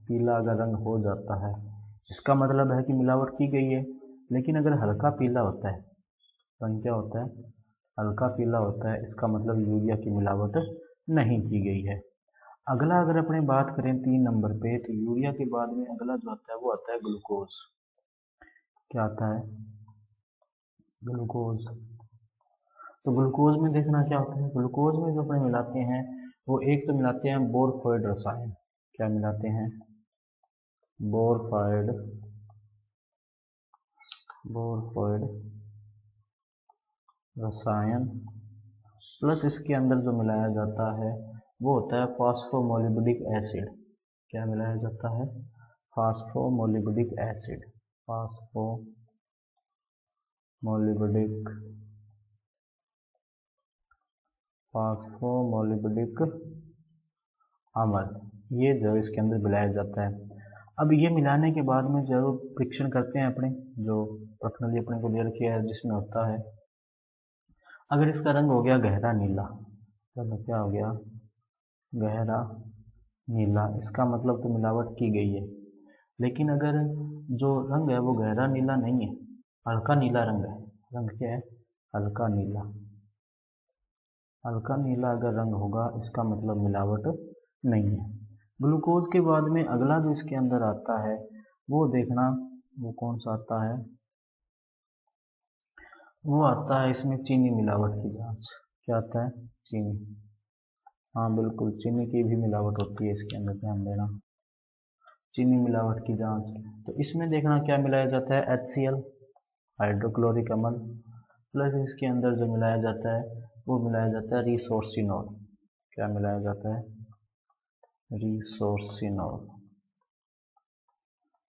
पीला अगर रंग हो जाता है, इसका मतलब है कि मिलावट की गई है। लेकिन अगर हल्का पीला होता है, रंग क्या होता है, हल्का पीला होता है, इसका मतलब यूरिया की मिलावट नहीं की गई है। अगला अगर अपने बात करें 3 नंबर पे, तो यूरिया के बाद में अगला जो आता है वो आता है ग्लूकोज। क्या आता है, ग्लूकोज। तो ग्लूकोज में देखना क्या होता है, ग्लूकोज में जो अपने मिलाते हैं वो एक तो मिलाते हैं बोरफॉइड रसायन, क्या मिलाते हैं, बोरफॉइड, बोरफॉइड रसायन, प्लस इसके अंदर जो मिलाया जाता है वो होता है फास्फोमोलिब्डिक एसिड। क्या मिलाया जाता है, फास्फोमोलिब्डिक एसिड, फास्फोमोलिब्डिक, फास्फोमोलिब्डिक अम्ल, ये जो इसके अंदर मिलाया जाता है। अब ये मिलाने के बाद में जो परीक्षण करते हैं अपने, जो प्रश्नली अपने को दे रखी है, जिसमें होता है अगर इसका रंग हो गया गहरा नीला, तो क्या हो गया, गहरा नीला, इसका मतलब तो मिलावट की गई है। लेकिन अगर जो रंग है वो गहरा नीला नहीं है, हल्का नीला रंग है, रंग क्या है, हल्का नीला, हल्का नीला अगर रंग होगा इसका मतलब मिलावट नहीं है। ग्लूकोज के बाद में अगला जो इसके अंदर आता है वो देखना, वो कौन सा आता है, वो आता है इसमें चीनी मिलावट की जांच। क्या आता है, चीनी, हाँ बिल्कुल, चीनी की भी मिलावट होती है इसके अंदर, ध्यान देना, चीनी मिलावट की जांच। तो इसमें देखना क्या मिलाया जाता है, HCl, हाइड्रोक्लोरिक अम्ल, प्लस इसके अंदर जो मिलाया जाता है वो मिलाया जाता है रिसोर्सिनॉल। क्या मिलाया जाता है, रिसोर्सिनॉल।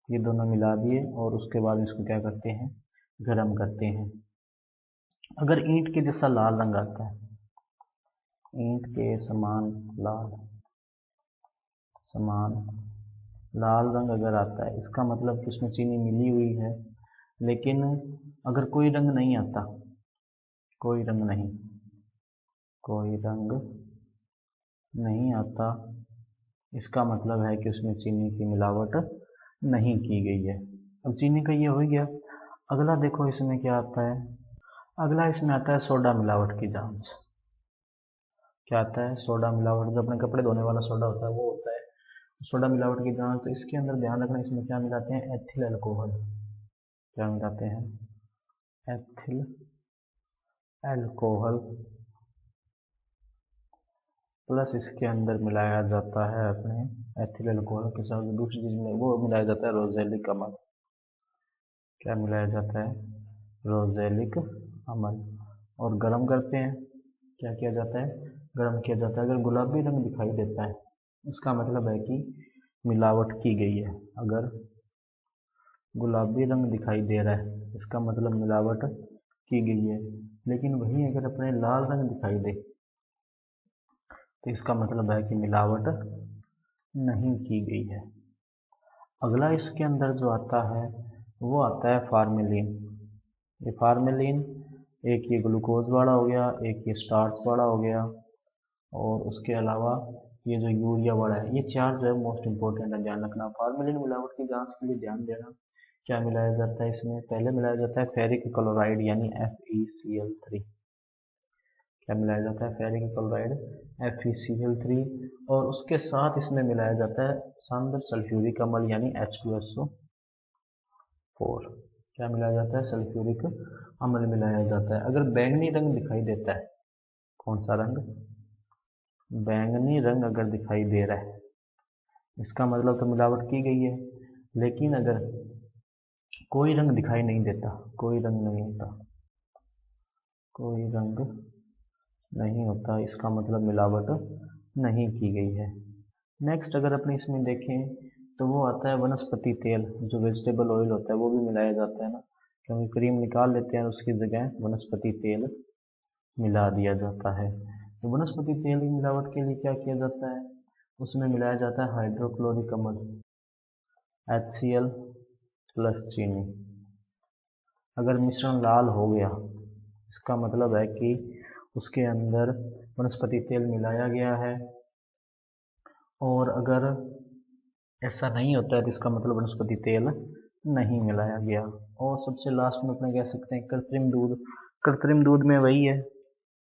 ये दोनों मिला दिए और उसके बाद इसको क्या करते हैं, गर्म करते हैं। अगर ईंट के जैसा लाल रंग आता है, ईंट के समान लाल, समान लाल रंग अगर आता है, इसका मतलब कि उसमें चीनी मिली हुई है। लेकिन अगर कोई रंग नहीं आता, कोई रंग नहीं, कोई रंग नहीं आता, इसका मतलब है कि उसमें चीनी की मिलावट नहीं की गई है। अब चीनी का ये हो गया। अगला देखो इसमें क्या आता है, अगला इसमें आता है सोडा मिलावट की जांच। क्या आता है, सोडा मिलावट, जो अपने कपड़े धोने वाला सोडा होता है वो होता है सोडा मिलावट की जांच। तो इसके अंदर ध्यान रखना, इसमें क्या मिलाते हैं, एथिल अल्कोहल। क्या मिलाते हैं, एथिल अल्कोहल, प्लस इसके अंदर मिलाया जाता है अपने एथिल अल्कोहल के साथ दूसरी चीज में वो मिलाया जाता है रोजेलिक अम्ल। क्या मिलाया जाता है, रोजेलिक अम्ल, और गर्म करते हैं। क्या किया जाता है, गर्म किया जाता है। अगर गुलाबी रंग दिखाई देता है इसका मतलब है कि मिलावट की गई है। अगर गुलाबी रंग दिखाई दे रहा है इसका मतलब मिलावट की गई है। लेकिन वहीं अगर अपने लाल रंग दिखाई दे तो इसका मतलब है कि मिलावट नहीं की गई है। अगला इसके अंदर जो आता है वो आता है फार्मेलिन। ये फार्मेलिन, एक ये ग्लूकोज वाला हो गया, एक ये स्टार्च वाला हो गया, और उसके अलावा ये जो यूरिया वाला है, ये चार जो है मोस्ट इंपॉर्टेंट है, ध्यान रखना। फार्मेलिन मिलावट की जांच के लिए ध्यान देना क्या मिलाया जाता है इसमें? पहले मिलाया जाता है फेरिक क्लोराइड यानी FeCl3। क्या मिलाया जाता है? Ferric chloride FeCl3। और उसके साथ इसमें मिलाया जाता है सांद्र सल्फ्यूरिक अम्ल यानी H2SO4। क्या मिलाया जाता है? सल्फ्यूरिक अम्ल मिलाया जाता है। अगर बैंगनी रंग दिखाई देता है, कौन सा रंग? बैंगनी रंग अगर दिखाई दे रहा है, इसका मतलब तो मिलावट की गई है। लेकिन अगर कोई रंग दिखाई नहीं देता, कोई रंग नहीं होता, कोई रंग नहीं होता, इसका मतलब मिलावट नहीं की गई है। नेक्स्ट अगर अपने इसमें देखें तो वो आता है वनस्पति तेल, जो वेजिटेबल ऑयल होता है वो भी मिलाया जाता है ना, क्योंकि क्रीम निकाल लेते हैं उसकी जगह वनस्पति तेल मिला दिया जाता है। तो वनस्पति तेल की मिलावट के लिए क्या किया जाता है? उसमें मिलाया जाता है हाइड्रोक्लोरिक अम्ल HCl प्लस चीनी। अगर मिश्रण लाल हो गया, इसका मतलब है कि उसके अंदर वनस्पति तेल मिलाया गया है। और अगर ऐसा नहीं होता है तो इसका मतलब वनस्पति तेल नहीं मिलाया गया। और सबसे लास्ट में अपने कह सकते हैं कृत्रिम दूध। कृत्रिम दूध में वही है,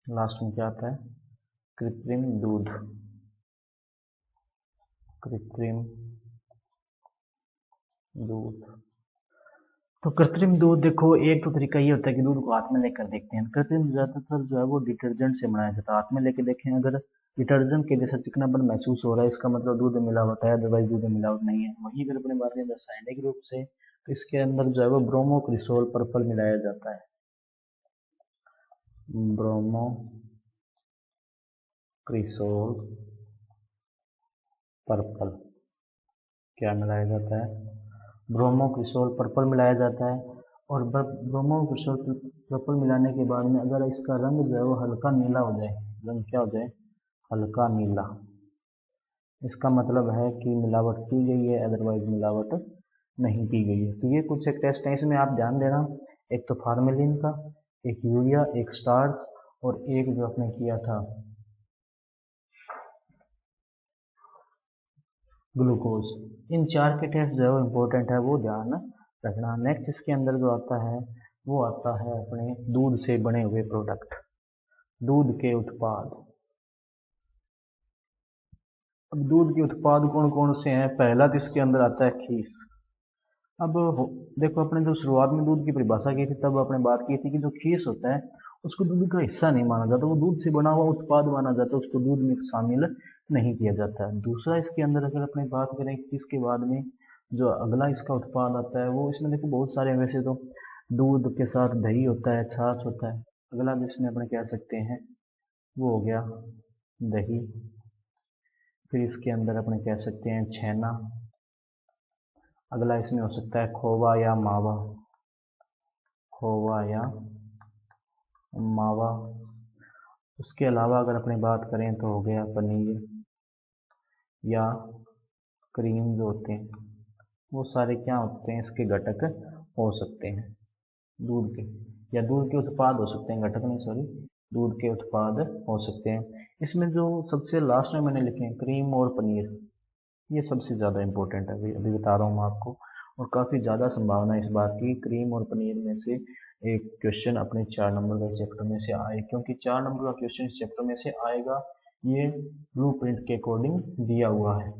लास्ट में क्या आता है? कृत्रिम दूध। कृत्रिम दूध। तो कृत्रिम दूध देखो, एक तो तरीका ये होता है कि दूध को हाथ में लेकर देखते हैं। कृत्रिम ज्यादातर जो है वो डिटर्जेंट से बनाया जाता है। हाथ में लेके देखें, अगर डिटर्जेंट के जैसा चिकनापन महसूस हो रहा है, इसका मतलब दूध में मिलावट है, अदरवाइज दूध में मिलावट नहीं है। वहीं अगर अपने बात करें रासायनिक रूप से, तो इसके अंदर जो है वो ब्रोमोक्रिसोल पर्पल मिलाया जाता है। ब्रोमोक्रिसोल पर्पल क्या मिलाया जाता है? ब्रोमोक्रिसोल पर्पल मिलाया जाता है। और ब्रोमोक्रिसोल पर्पल मिलाने के बाद में अगर इसका रंग जो है वो हल्का नीला हो जाए, रंग क्या हो जाए? हल्का नीला, इसका मतलब है कि मिलावट की गई है, अदरवाइज मिलावट नहीं की गई है। तो ये कुछ एक टेस्ट हैं, इसमें आप ध्यान देना। एक तो फार्मेलिन का, एक यूरिया, एक स्टार्च, और एक जो आपने किया था ग्लूकोज। इन चार के टेस्ट जो है इम्पोर्टेंट है, वो ध्यान रखना। नेक्स्ट इसके अंदर जो आता है वो आता है अपने दूध से बने हुए प्रोडक्ट, दूध के उत्पाद। अब दूध के उत्पाद कौन कौन से हैं? पहला तो इसके अंदर आता है खीस। अब देखो, अपने जो शुरुआत में दूध की परिभाषा की थी तब अपने बात की थी कि जो खीस होता है उसको दूध का हिस्सा नहीं माना जाता, वो दूध से बना हुआ उत्पाद माना जाता है, उसको दूध में शामिल नहीं किया जाता है। दूसरा इसके अंदर अगर अपने बात करें खीस के बाद में जो अगला इसका उत्पाद आता है, वो इसमें देखो बहुत सारे हैं वैसे तो। दूध के साथ दही होता है, छाछ होता है। अगला जिसमें अपने कह सकते हैं वो हो गया दही। फिर इसके अंदर अपने कह सकते हैं छेना। अगला इसमें हो सकता है खोवा या मावा, खोवा या मावा। उसके अलावा अगर अपनी बात करें तो हो गया पनीर या क्रीम, जो होते हैं वो सारे क्या होते हैं? इसके घटक हो सकते हैं दूध के, या दूध के उत्पाद हो सकते हैं, घटक नहीं सॉरी, दूध के उत्पाद हो सकते हैं। इसमें जो सबसे लास्ट में मैंने लिखे हैं क्रीम और पनीर, ये सबसे ज़्यादा इंपॉर्टेंट है, अभी बता रहा हूँ मैं आपको। और काफ़ी ज़्यादा संभावना है इस बात की क्रीम और पनीर में से एक क्वेश्चन अपने 4 नंबर के चैप्टर में से आए, क्योंकि 4 नंबर का क्वेश्चन इस चैप्टर में से आएगा, ये ब्लूप्रिंट के अकॉर्डिंग दिया हुआ है।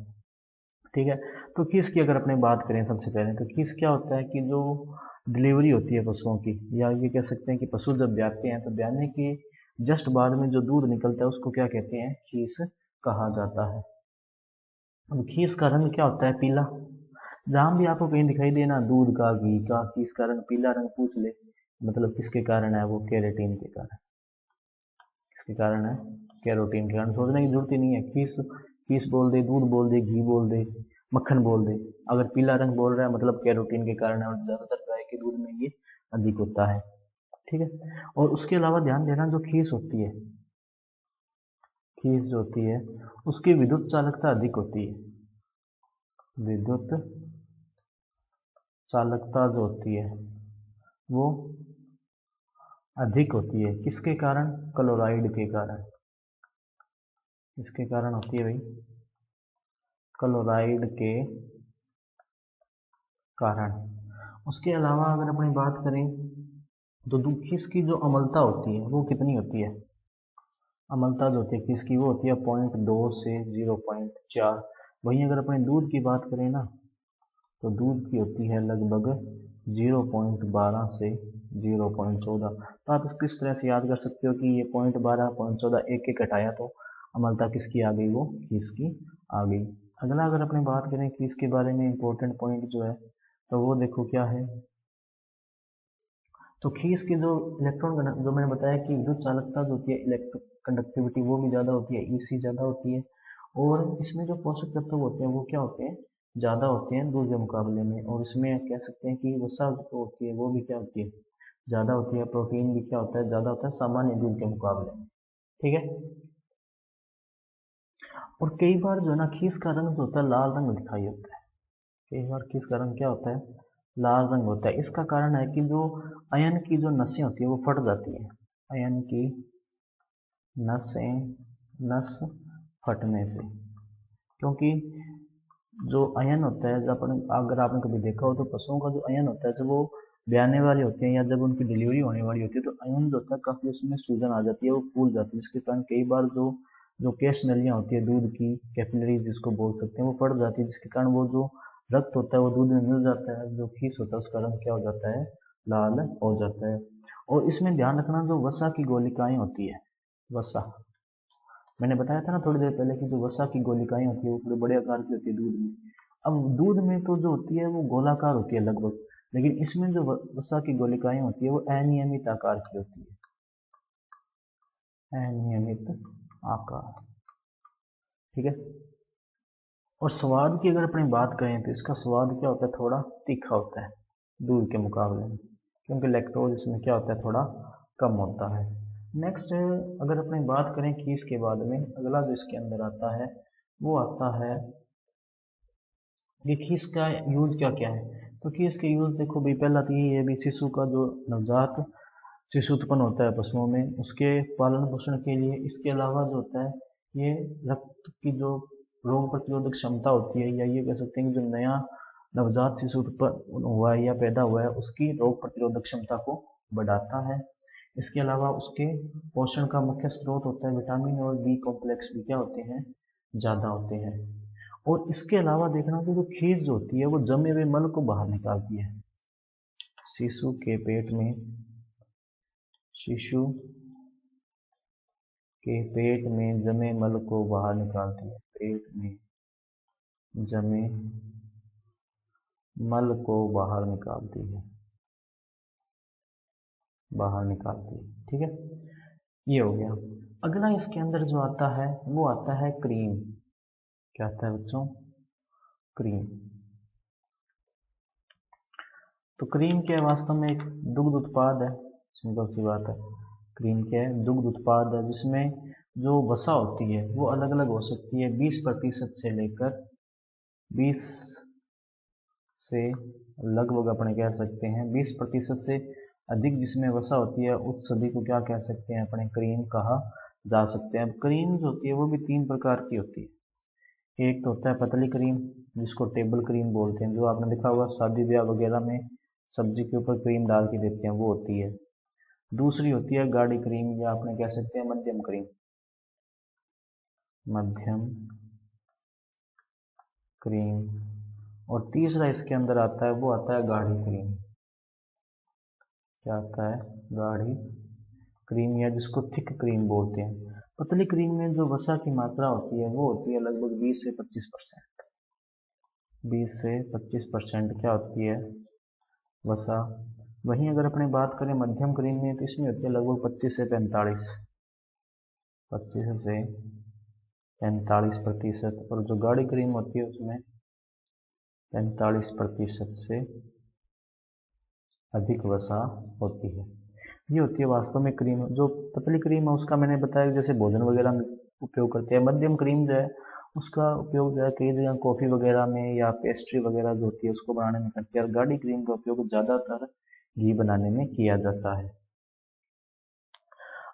ठीक है। तो किस की अगर अपने बात करें सबसे पहले, तो किस क्या होता है कि जो डिलीवरी होती है पशुओं की, या ये कह सकते हैं कि पशु जब ब्याते हैं तो ब्याने के जस्ट बाद में जो दूध निकलता है उसको क्या कहते हैं? खीस कहा जाता है। अब खीस का रंग क्या होता है? पीला। जहां भी आपको कहीं दिखाई देना दूध का, घी का, खीस का रंग पीला रंग पूछ ले, मतलब किसके कारण है? वो केराटिन के कारण। किसके कारण है? कैरोटीन के कारण। सोचने की जरूरत ही नहीं है, खीस खीस बोल दे, दूध बोल दे, घी बोल दे, मक्खन बोल दे, अगर पीला रंग बोल रहा है मतलब कैरोटीन के कारण है, और ज्यादातर गाय के दूध में ये अधिक होता है। ठीक है। और उसके अलावा ध्यान देना, जो खीस होती है, खीस जो होती है उसकी विद्युत चालकता अधिक होती है। विद्युत चालकता जो होती है वो अधिक होती है, किसके कारण? क्लोराइड के कारण। इसके कारण होती है भाई, क्लोराइड के कारण। उसके अलावा अगर अपनी बात करें तो खीस की जो अम्लता होती है वो कितनी होती है? अम्लता जो होती है खीस की वो होती है 0.2 से 0.4। वहीं अगर अपने दूध की बात करें ना तो दूध की होती है लगभग 0.12 से 0.14। तो आप इसको इस तरह से याद कर सकते हो कि ये 0.12 0.14 एक एक हटाया तो अम्लता किसकी आ गई? वो खीस की आ गई। अगला अगर अपने बात करें खीस के बारे में इंपॉर्टेंट पॉइंट जो है तो वो देखो क्या है। तो खीस की जो इलेक्ट्रॉन जो मैंने बताया कि विद्युत चालकता जो होती है इलेक्ट्रिक कंडक्टिविटी वो भी ज़्यादा होती है, ईसी ज़्यादा होती है। और इसमें जो पोषक तत्व होते हैं वो क्या होते हैं? ज़्यादा होते हैं दूध के मुकाबले में। और इसमें कह सकते हैं कि वसा जो होती है वो भी क्या होती है? ज़्यादा होती है। प्रोटीन भी क्या होता है? ज़्यादा होता है सामान्य दूध के मुकाबले में। ठीक है। और कई बार जो है ना खीस का रंग जो होता है लाल रंग दिखाई देता है। कई बार खीस का रंग क्या होता है? लाल रंग होता है। इसका कारण है कि जो अयन की जो नसें होती है वो फट जाती है। अयन की नस फटने से। क्योंकि जो अयन होता है जब अगर आपने कभी देखा हो तो पशुओं का जो अयन होता है जब वो ब्याने वाले होते हैं या जब उनकी डिलीवरी होने वाली होती है तो अयन जो होता है काफी उसमें सूजन आ जाती है, वो फूल जाती है, जिसके कारण कई बार जो जो केश नलियां होती है दूध की, कैपिलरीज जिसको बोल सकते हैं, वो फट जाती है, जिसके कारण वो जो रक्त होता है वो दूध में मिल जाता है। जो खीस होता है उसका रंग क्या हो जाता है? लाल हो जाता है। और इसमें ध्यान रखना जो वसा की गोलिकाएं होती है, वसा मैंने बताया था ना थोड़ी देर पहले कि जो वसा की गोलिकाएं होती है वो थोड़े बड़े आकार की होती है दूध में। अब दूध में तो जो होती है वो गोलाकार होती है लगभग, लेकिन इसमें जो वसा की गोलिकाएं होती है वो अनियमित आकार की होती है। अनियमित आकार। ठीक है। और स्वाद की अगर अपनी बात करें तो इसका स्वाद क्या होता है? थोड़ा तीखा होता है दूध के मुकाबले में, क्योंकि लैक्टोज इसमें क्या होता है? थोड़ा कम होता है। नेक्स्ट अगर अपनी बात करें खीस के बाद में अगला जो इसके अंदर आता है वो आता है कि इसका यूज क्या क्या है। तो कि इसके यूज देखो भाई, पहला तो ये है भी शिशु का जो नवजात शिशु उत्पन्न होता है पशुओं में उसके पालन पोषण के लिए। इसके अलावा जो होता है ये रक्त की जो रोग प्रतिरोधक क्षमता होती है, या ये कह सकते हैं कि जो नया नवजात शिशु उत्पन्न हुआ है या पैदा हुआ है उसकी रोग प्रतिरोधक क्षमता को बढ़ाता है। इसके अलावा उसके पोषण का मुख्य स्रोत होता है विटामिन और बी कॉम्प्लेक्स भी क्या होते हैं? ज़्यादा होते हैं। और इसके अलावा देखना कि जो खीस जो होती है वो जमे हुए मल को बाहर निकालती है। शिशु के पेट में शिशु के पेट में जमे मल को बाहर निकालती है। पेट में जमे मल को बाहर निकालती है, बाहर निकालती है। ठीक है, ये हो गया। अगला इसके अंदर जो आता है वो आता है क्रीम। क्या आता है बच्चों? क्रीम। तो क्रीम क्या है? वास्तव में एक दुग्ध उत्पाद है, सिंपल सी बात है। क्रीम क्या है? दुग्ध उत्पाद है जिसमें जो वसा होती है वो अलग अलग हो सकती है। 20% से लेकर 20 से लगभग अपने कह सकते हैं 20% से अधिक जिसमें वसा होती है उस सभी को क्या कह सकते हैं? अपने क्रीम कहा जा सकते हैं। अब क्रीम जो होती है वो भी 3 प्रकार की होती है। एक तो होता है पतली क्रीम जिसको टेबल क्रीम बोलते हैं, जो आपने देखा होगा शादी ब्याह वगैरह में सब्जी के ऊपर क्रीम डाल के देते हैं, वो होती है। दूसरी होती है गाढ़ी क्रीम, या आपने कह सकते हैं मध्यम क्रीम। मध्यम क्रीम। और तीसरा इसके अंदर आता है वो आता है गाढ़ी क्रीम। क्या आता है? गाढ़ी क्रीम, या जिसको थिक क्रीम बोलते हैं। पतली क्रीम में जो वसा की मात्रा होती है वो होती है लगभग 20 से 25%। 20 से 25% क्या होती है? वसा। वहीं अगर अपने बात करें मध्यम क्रीम में तो इसमें होती है लगभग 25 से 45, 25 से 45%। और जो गाढ़ी क्रीम होती है उसमें 45% से अधिक वसा होती है। ये होती है वास्तव में क्रीम। जो पतली क्रीम है उसका मैंने बताया जैसे भोजन वगैरह में उपयोग करते हैं। मध्यम क्रीम जो है उसका उपयोग जो है कई जगह कॉफ़ी वगैरह में या पेस्ट्री वगैरह जो होती है उसको बनाने में करते हैं। और गाढ़ी क्रीम का उपयोग ज़्यादातर घी बनाने में किया जाता है।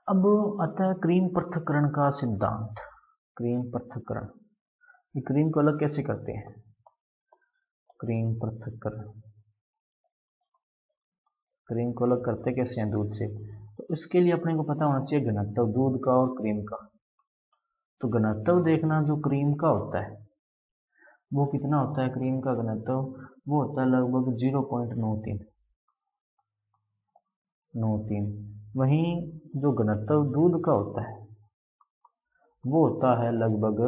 अब आता है क्रीम पृथक्करण का सिद्धांत। क्रीम पृथक्करण, ये क्रीम को अलग कैसे करते हैं? क्रीम पृथक्करण क्रीम को अलग करते कैसे हैं दूध से? तो इसके लिए अपने को पता होना चाहिए घनत्व दूध का और क्रीम का। तो घनत्व देखना जो क्रीम का होता है वो कितना होता है, क्रीम का घनत्व वो होता है लगभग 0.93। वहीं जो घनत्व दूध का होता है वो होता है लगभग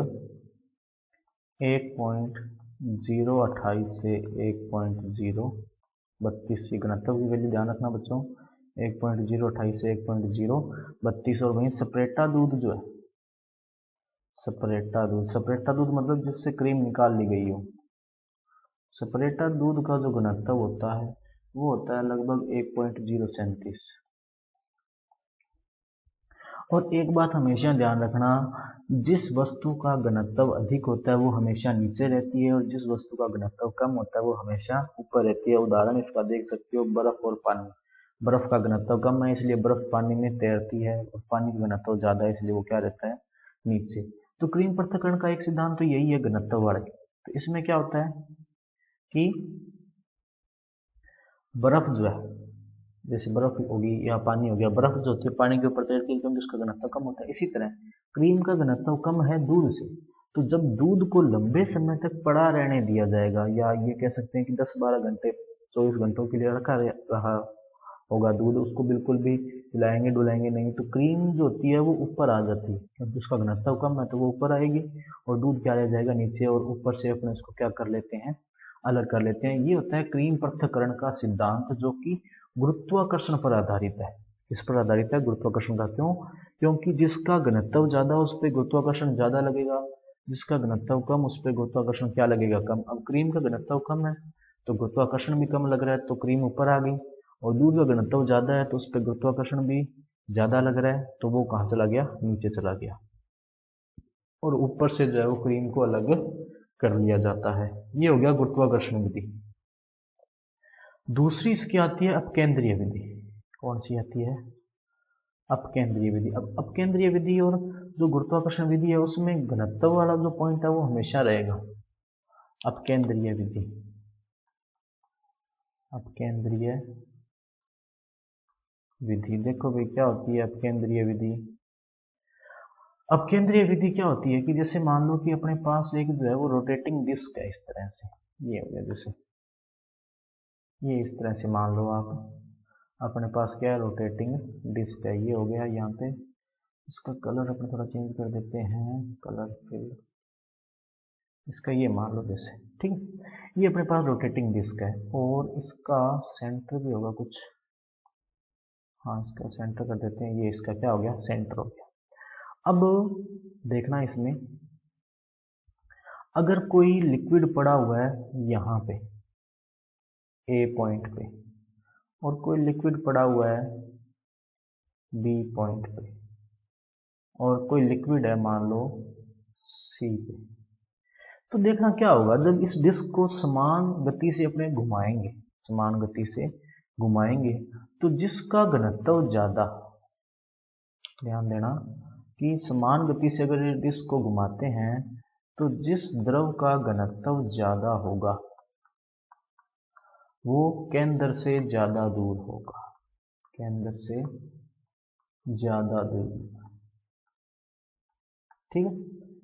1.028 से 1.032 की घनत्व की वैल्यू ध्यान रखना बच्चों, 1.028 से 1.032। और वहीं सपरेटा दूध जो है, सपरेटा दूध मतलब जिससे क्रीम निकाल ली गई हो, सपरेटा दूध का जो घनत्व होता है वो होता है लगभग 1.037। और एक बात हमेशा ध्यान रखना, जिस वस्तु का घनत्व अधिक होता है वो हमेशा नीचे रहती है और जिस वस्तु का घनत्व कम होता है वो हमेशा ऊपर रहती है। उदाहरण इसका देख सकते हो बर्फ और पानी। बर्फ का घनत्व कम है इसलिए बर्फ पानी में तैरती है और पानी का घनत्व ज्यादा है इसलिए वो क्या रहता है, नीचे। तो क्रीम पृथक्करण का एक सिद्धांत तो यही है घनत्व वाले। तो इसमें क्या होता है कि बर्फ जो है, जैसे बर्फ होगी या पानी हो गया, बर्फ जो होती है पानी के ऊपर तैरती है क्योंकि उसका घनत्व कम होता है। इसी तरह क्रीम का घनत्व कम है दूध से। तो जब दूध को लंबे समय तक पड़ा रहने दिया जाएगा, या ये कह सकते हैं कि 10-12 घंटे 24 घंटों के लिए रखा रहा होगा दूध, उसको बिल्कुल भी हिलाएंगे डुलाएंगे नहीं, तो क्रीम जो होती है वो ऊपर आ जाती है क्योंकि उसका घनत्व कम है तो वो ऊपर आएगी और दूध क्या रह जाएगा नीचे, और ऊपर से अपने उसको क्या कर लेते हैं, अलग कर लेते हैं। ये होता है क्रीम पृथक्करण का सिद्धांत जो कि गुरुत्वाकर्षण पर आधारित है। इस पर आधारित है गुरुत्वाकर्षण का। क्यों? क्योंकि जिसका घनत्व ज्यादा उस पर गुरुत्वाकर्षण ज्यादा लगेगा, जिसका घनत्व कम उस पर गुरुत्वाकर्षण क्या लगेगा, कम। अब क्रीम का घनत्व कम है तो गुरुत्वाकर्षण भी कम लग रहा है तो क्रीम ऊपर आ गई, और दूध का घनत्व ज्यादा है तो उस पर गुरुत्वाकर्षण भी ज्यादा लग रहा है तो वो कहाँ चला गया, नीचे चला गया, और ऊपर से जो है वो क्रीम को अलग कर लिया जाता है। ये हो गया गुरुत्वाकर्षण विधि। दूसरी इसकी आती है अपकेंद्रीय विधि। कौन सी आती है? अपकेंद्रीय विधि। अब अपकेंद्रीय विधि और जो गुरुत्वाकर्षण विधि है उसमें घनत्व वाला जो पॉइंट है वो हमेशा रहेगा। अपकेंद्रीय विधि, अपकेंद्रीय विधि देखो भाई क्या होती है अपकेंद्रीय विधि। अपकेंद्रीय विधि क्या होती है कि जैसे मान लो कि अपने पास एक जो है वो रोटेटिंग डिस्क है, इस तरह से, ये हो गया, जैसे ये इस तरह से मान लो आप, अपने पास क्या है, रोटेटिंग डिस्क है, ये हो गया। यहाँ पे इसका कलर अपने थोड़ा चेंज कर देते हैं, कलर फिल इसका ये मान लो जैसे, ठीक। ये अपने पास रोटेटिंग डिस्क है और इसका सेंटर भी होगा कुछ, हाँ इसका सेंटर कर देते हैं, ये इसका क्या हो गया, सेंटर हो गया। अब देखना इसमें, अगर कोई लिक्विड पड़ा हुआ है यहाँ पे ए पॉइंट पे और कोई लिक्विड पड़ा हुआ है बी पॉइंट पे और कोई लिक्विड है मान लो सी पे, तो देखना क्या होगा जब इस डिस्क को समान गति से अपने घुमाएंगे, समान गति से घुमाएंगे तो जिसका घनत्व ज्यादा, ध्यान देना कि समान गति से अगर डिस्क को घुमाते हैं तो जिस द्रव का घनत्व ज्यादा होगा वो केंद्र से ज्यादा दूर होगा, केंद्र से ज्यादा दूर, ठीक है,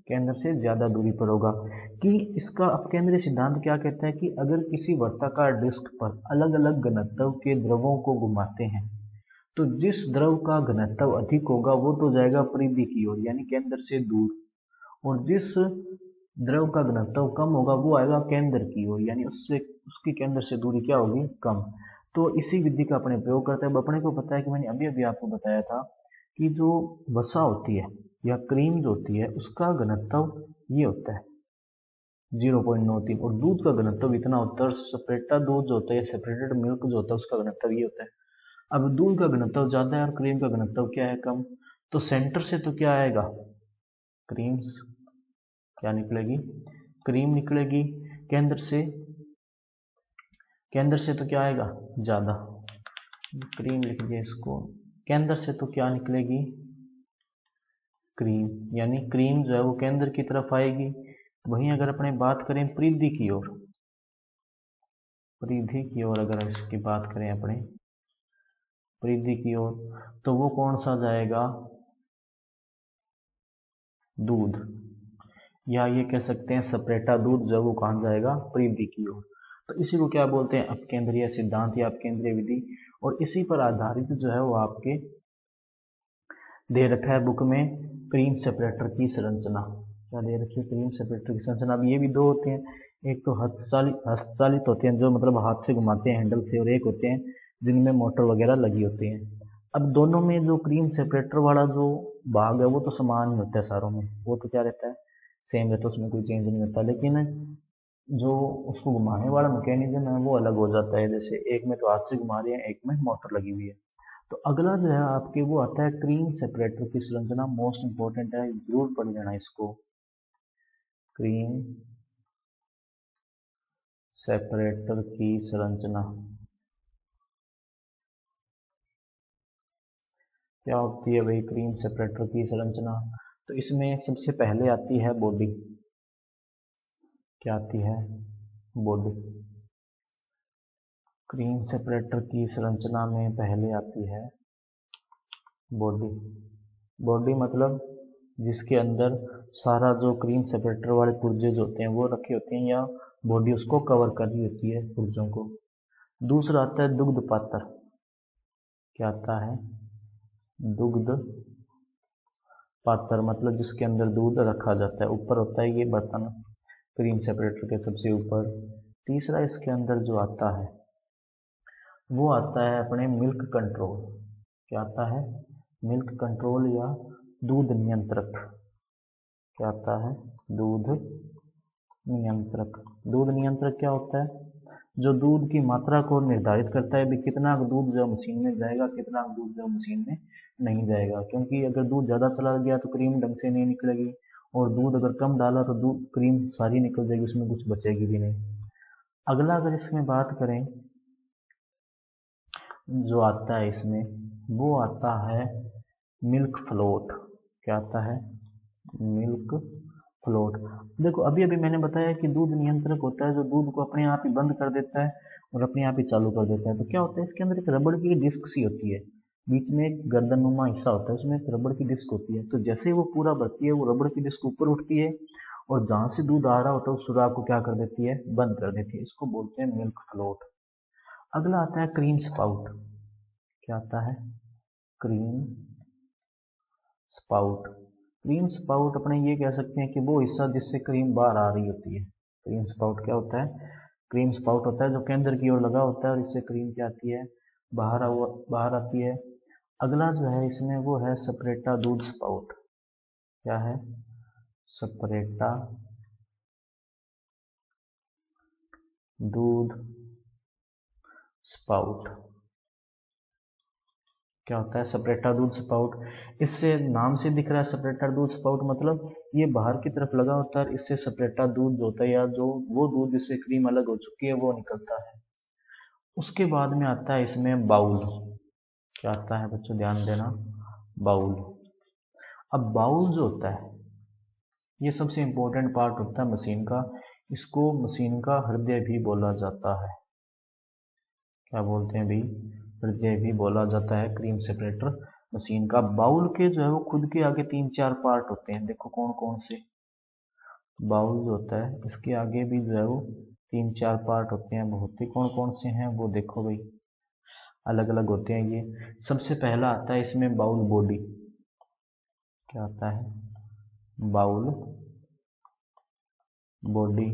केंद्र से ज्यादा दूरी पर होगा। कि इसका अपकेंद्रीय सिद्धांत क्या कहता है कि अगर किसी वर्ताकार डिस्क पर अलग अलग घनत्व के द्रवों को घुमाते हैं तो जिस द्रव का घनत्व अधिक होगा वो तो जाएगा परिधि की ओर यानी केंद्र से दूर, और जिस द्रव का घनत्व कम होगा वो आएगा केंद्र की ओर यानी उससे उसकी केंद्र से दूरी क्या होगी, कम। तो इसी विधि का अपने प्रयोग करते हैं। अपने को पता है कि मैंने अभी अभी आपको बताया था कि जो वसा होती है या क्रीम जो होती है उसका घनत्व ये होता है 0.93 और दूध का घनत्व इतना होता है, और सेपरेटा दूध जो होता है, सेपरेटेड मिल्क जो होता है उसका घनत्व ये होता है। अब दूध का घनत्व ज्यादा है और क्रीम का घनत्व क्या है, कम। तो सेंटर से तो क्या आएगा, क्रीम क्या निकलेगी, क्रीम निकलेगी। केंद्र से तो क्या आएगा, ज्यादा, क्रीम लिख दिया इसको। केंद्र से तो क्या निकलेगी, क्रीम, यानी क्रीम जो है वो केंद्र की तरफ आएगी। वहीं अगर अपने बात करें परिधि की ओर, परिधि की ओर अगर इसकी बात करें अपने, परिधि की ओर, तो वो कौन सा जाएगा, दूध, या ये कह सकते हैं सपरेटा दूध, जब वो कहाँ जाएगा, परिधि की ओर। तो इसी को क्या बोलते हैं, अपकेंद्रीय सिद्धांत या अपकेंद्रीय विधि। और इसी पर आधारित जो है वो आपके दे रखा है बुक में, क्रीम सेपरेटर की संरचना। क्या दे रखी है, क्रीम सेपरेटर की संरचना। अब ये भी दो होते हैं, एक तो हस्तचालित होते हैं जो मतलब हाथ से घुमाते हैं हैंडल से, और एक होते हैं जिनमें मोटर वगैरह लगी होती है। अब दोनों में जो क्रीम सेपरेटर वाला जो भाग है वो तो समान ही होता है सारों में, वो तो क्या रहता है, सेम रहता है, उसमें कोई चेंज नहीं होता। लेकिन जो उसको घुमाने वाला मैकेनिज्म है वो अलग हो जाता है, जैसे एक में तो हाथ से घुमा रहे हैं, एक में मोटर लगी हुई है। तो अगला जो है आपके वो आता है क्रीम सेपरेटर की संरचना, मोस्ट इंपॉर्टेंट है, जरूर पढ़ लेना इसको। क्रीम सेपरेटर की संरचना क्या होती है भाई, क्रीम सेपरेटर की संरचना। तो इसमें सबसे पहले आती है बॉडी। क्या आती है, बॉडी। क्रीम सेपरेटर की संरचना में पहले आती है बॉडी। बॉडी मतलब जिसके अंदर सारा जो क्रीम सेपरेटर वाले पुर्जे जो होते हैं वो रखे होते हैं, या बॉडी उसको कवर कर रही होती है पुर्जों को। दूसरा आता है दुग्ध पात्र। क्या आता है, दुग्ध पात्र मतलब जिसके अंदर दूध रखा जाता है, ऊपर होता है ये बर्तन क्रीम सेपरेटर के सबसे ऊपर। तीसरा इसके अंदर जो आता है वो आता है अपने मिल्क कंट्रोल। क्या आता है, मिल्क कंट्रोल या दूध नियंत्रक। क्या आता है, दूध नियंत्रक। दूध नियंत्रक क्या होता है, जो दूध की मात्रा को निर्धारित करता है भी कितना दूध जो मशीन में जाएगा, कितना दूध जो मशीन में नहीं जाएगा। क्योंकि अगर दूध ज़्यादा चला गया तो क्रीम ढंग से नहीं निकलेगी, और दूध अगर कम डाला तो दूध क्रीम सारी निकल जाएगी, उसमें कुछ बचेगी भी नहीं। अगला अगर इसमें बात करें जो आता है इसमें, वो आता है मिल्क फ्लोट। क्या आता है, मिल्क फ्लोट। देखो अभी अभी मैंने बताया कि दूध नियंत्रक होता है जो दूध को अपने आप ही बंद कर देता है और अपने आप ही चालू कर देता है। तो क्या होता है, इसके अंदर एक रबड़ की डिस्क सी होती है, बीच में एक गर्दननुमा हिस्सा होता है, उसमें एक रबड़ की डिस्क होती है। तो जैसे ही वो पूरा भरती है वो रबड़ की डिस्क ऊपर उठती है, और जहां से दूध आ रहा होता है उस सुराख को क्या कर देती है, बंद कर देती है। इसको बोलते हैं मिल्क फ्लोट। अगला आता है क्रीम स्पाउट। क्या आता है, क्रीम स्पाउट। क्रीम स्पाउट अपने ये कह सकते हैं कि वो हिस्सा जिससे क्रीम बाहर आ रही होती है। क्रीम स्पाउट क्या होता है, क्रीम स्पाउट होता है जो केंद्र की ओर लगा होता है और इससे क्रीम क्या आती है, बाहर आती है। अगला जो है इसमें वो है सपरेटा दूध स्पाउट। क्या है, सपरेटा दूध स्पाउट। क्या होता है, सपरेटा दूध स्पाउट। इससे नाम से दिख रहा है सपरेटा दूध स्पाउट, मतलब ये बाहर की तरफ लगा होता है, इससे सपरेटा दूध जो होता है या जो वो दूध जिससे क्रीम अलग हो चुकी है वो निकलता है। उसके बाद में आता है इसमें बाउल। क्या आता है बच्चों, ध्यान देना, बाउल। अब बाउल जो होता है ये सबसे इंपॉर्टेंट पार्ट होता है मशीन का, इसको मशीन का हृदय भी बोला जाता है। क्या बोलते हैं भाई, हृदय भी बोला जाता है क्रीम सेपरेटर मशीन का। बाउल के जो है वो खुद के आगे 3-4 पार्ट होते हैं, देखो कौन कौन से। बाउल जो होता है इसके आगे भी जो है वो 3-4 पार्ट होते हैं, बहुत ही कौन कौन से हैं वो देखो भाई, अलग अलग होते हैं ये। सबसे पहला आता है इसमें बाउल बॉडी। क्या आता है, बाउल बॉडी।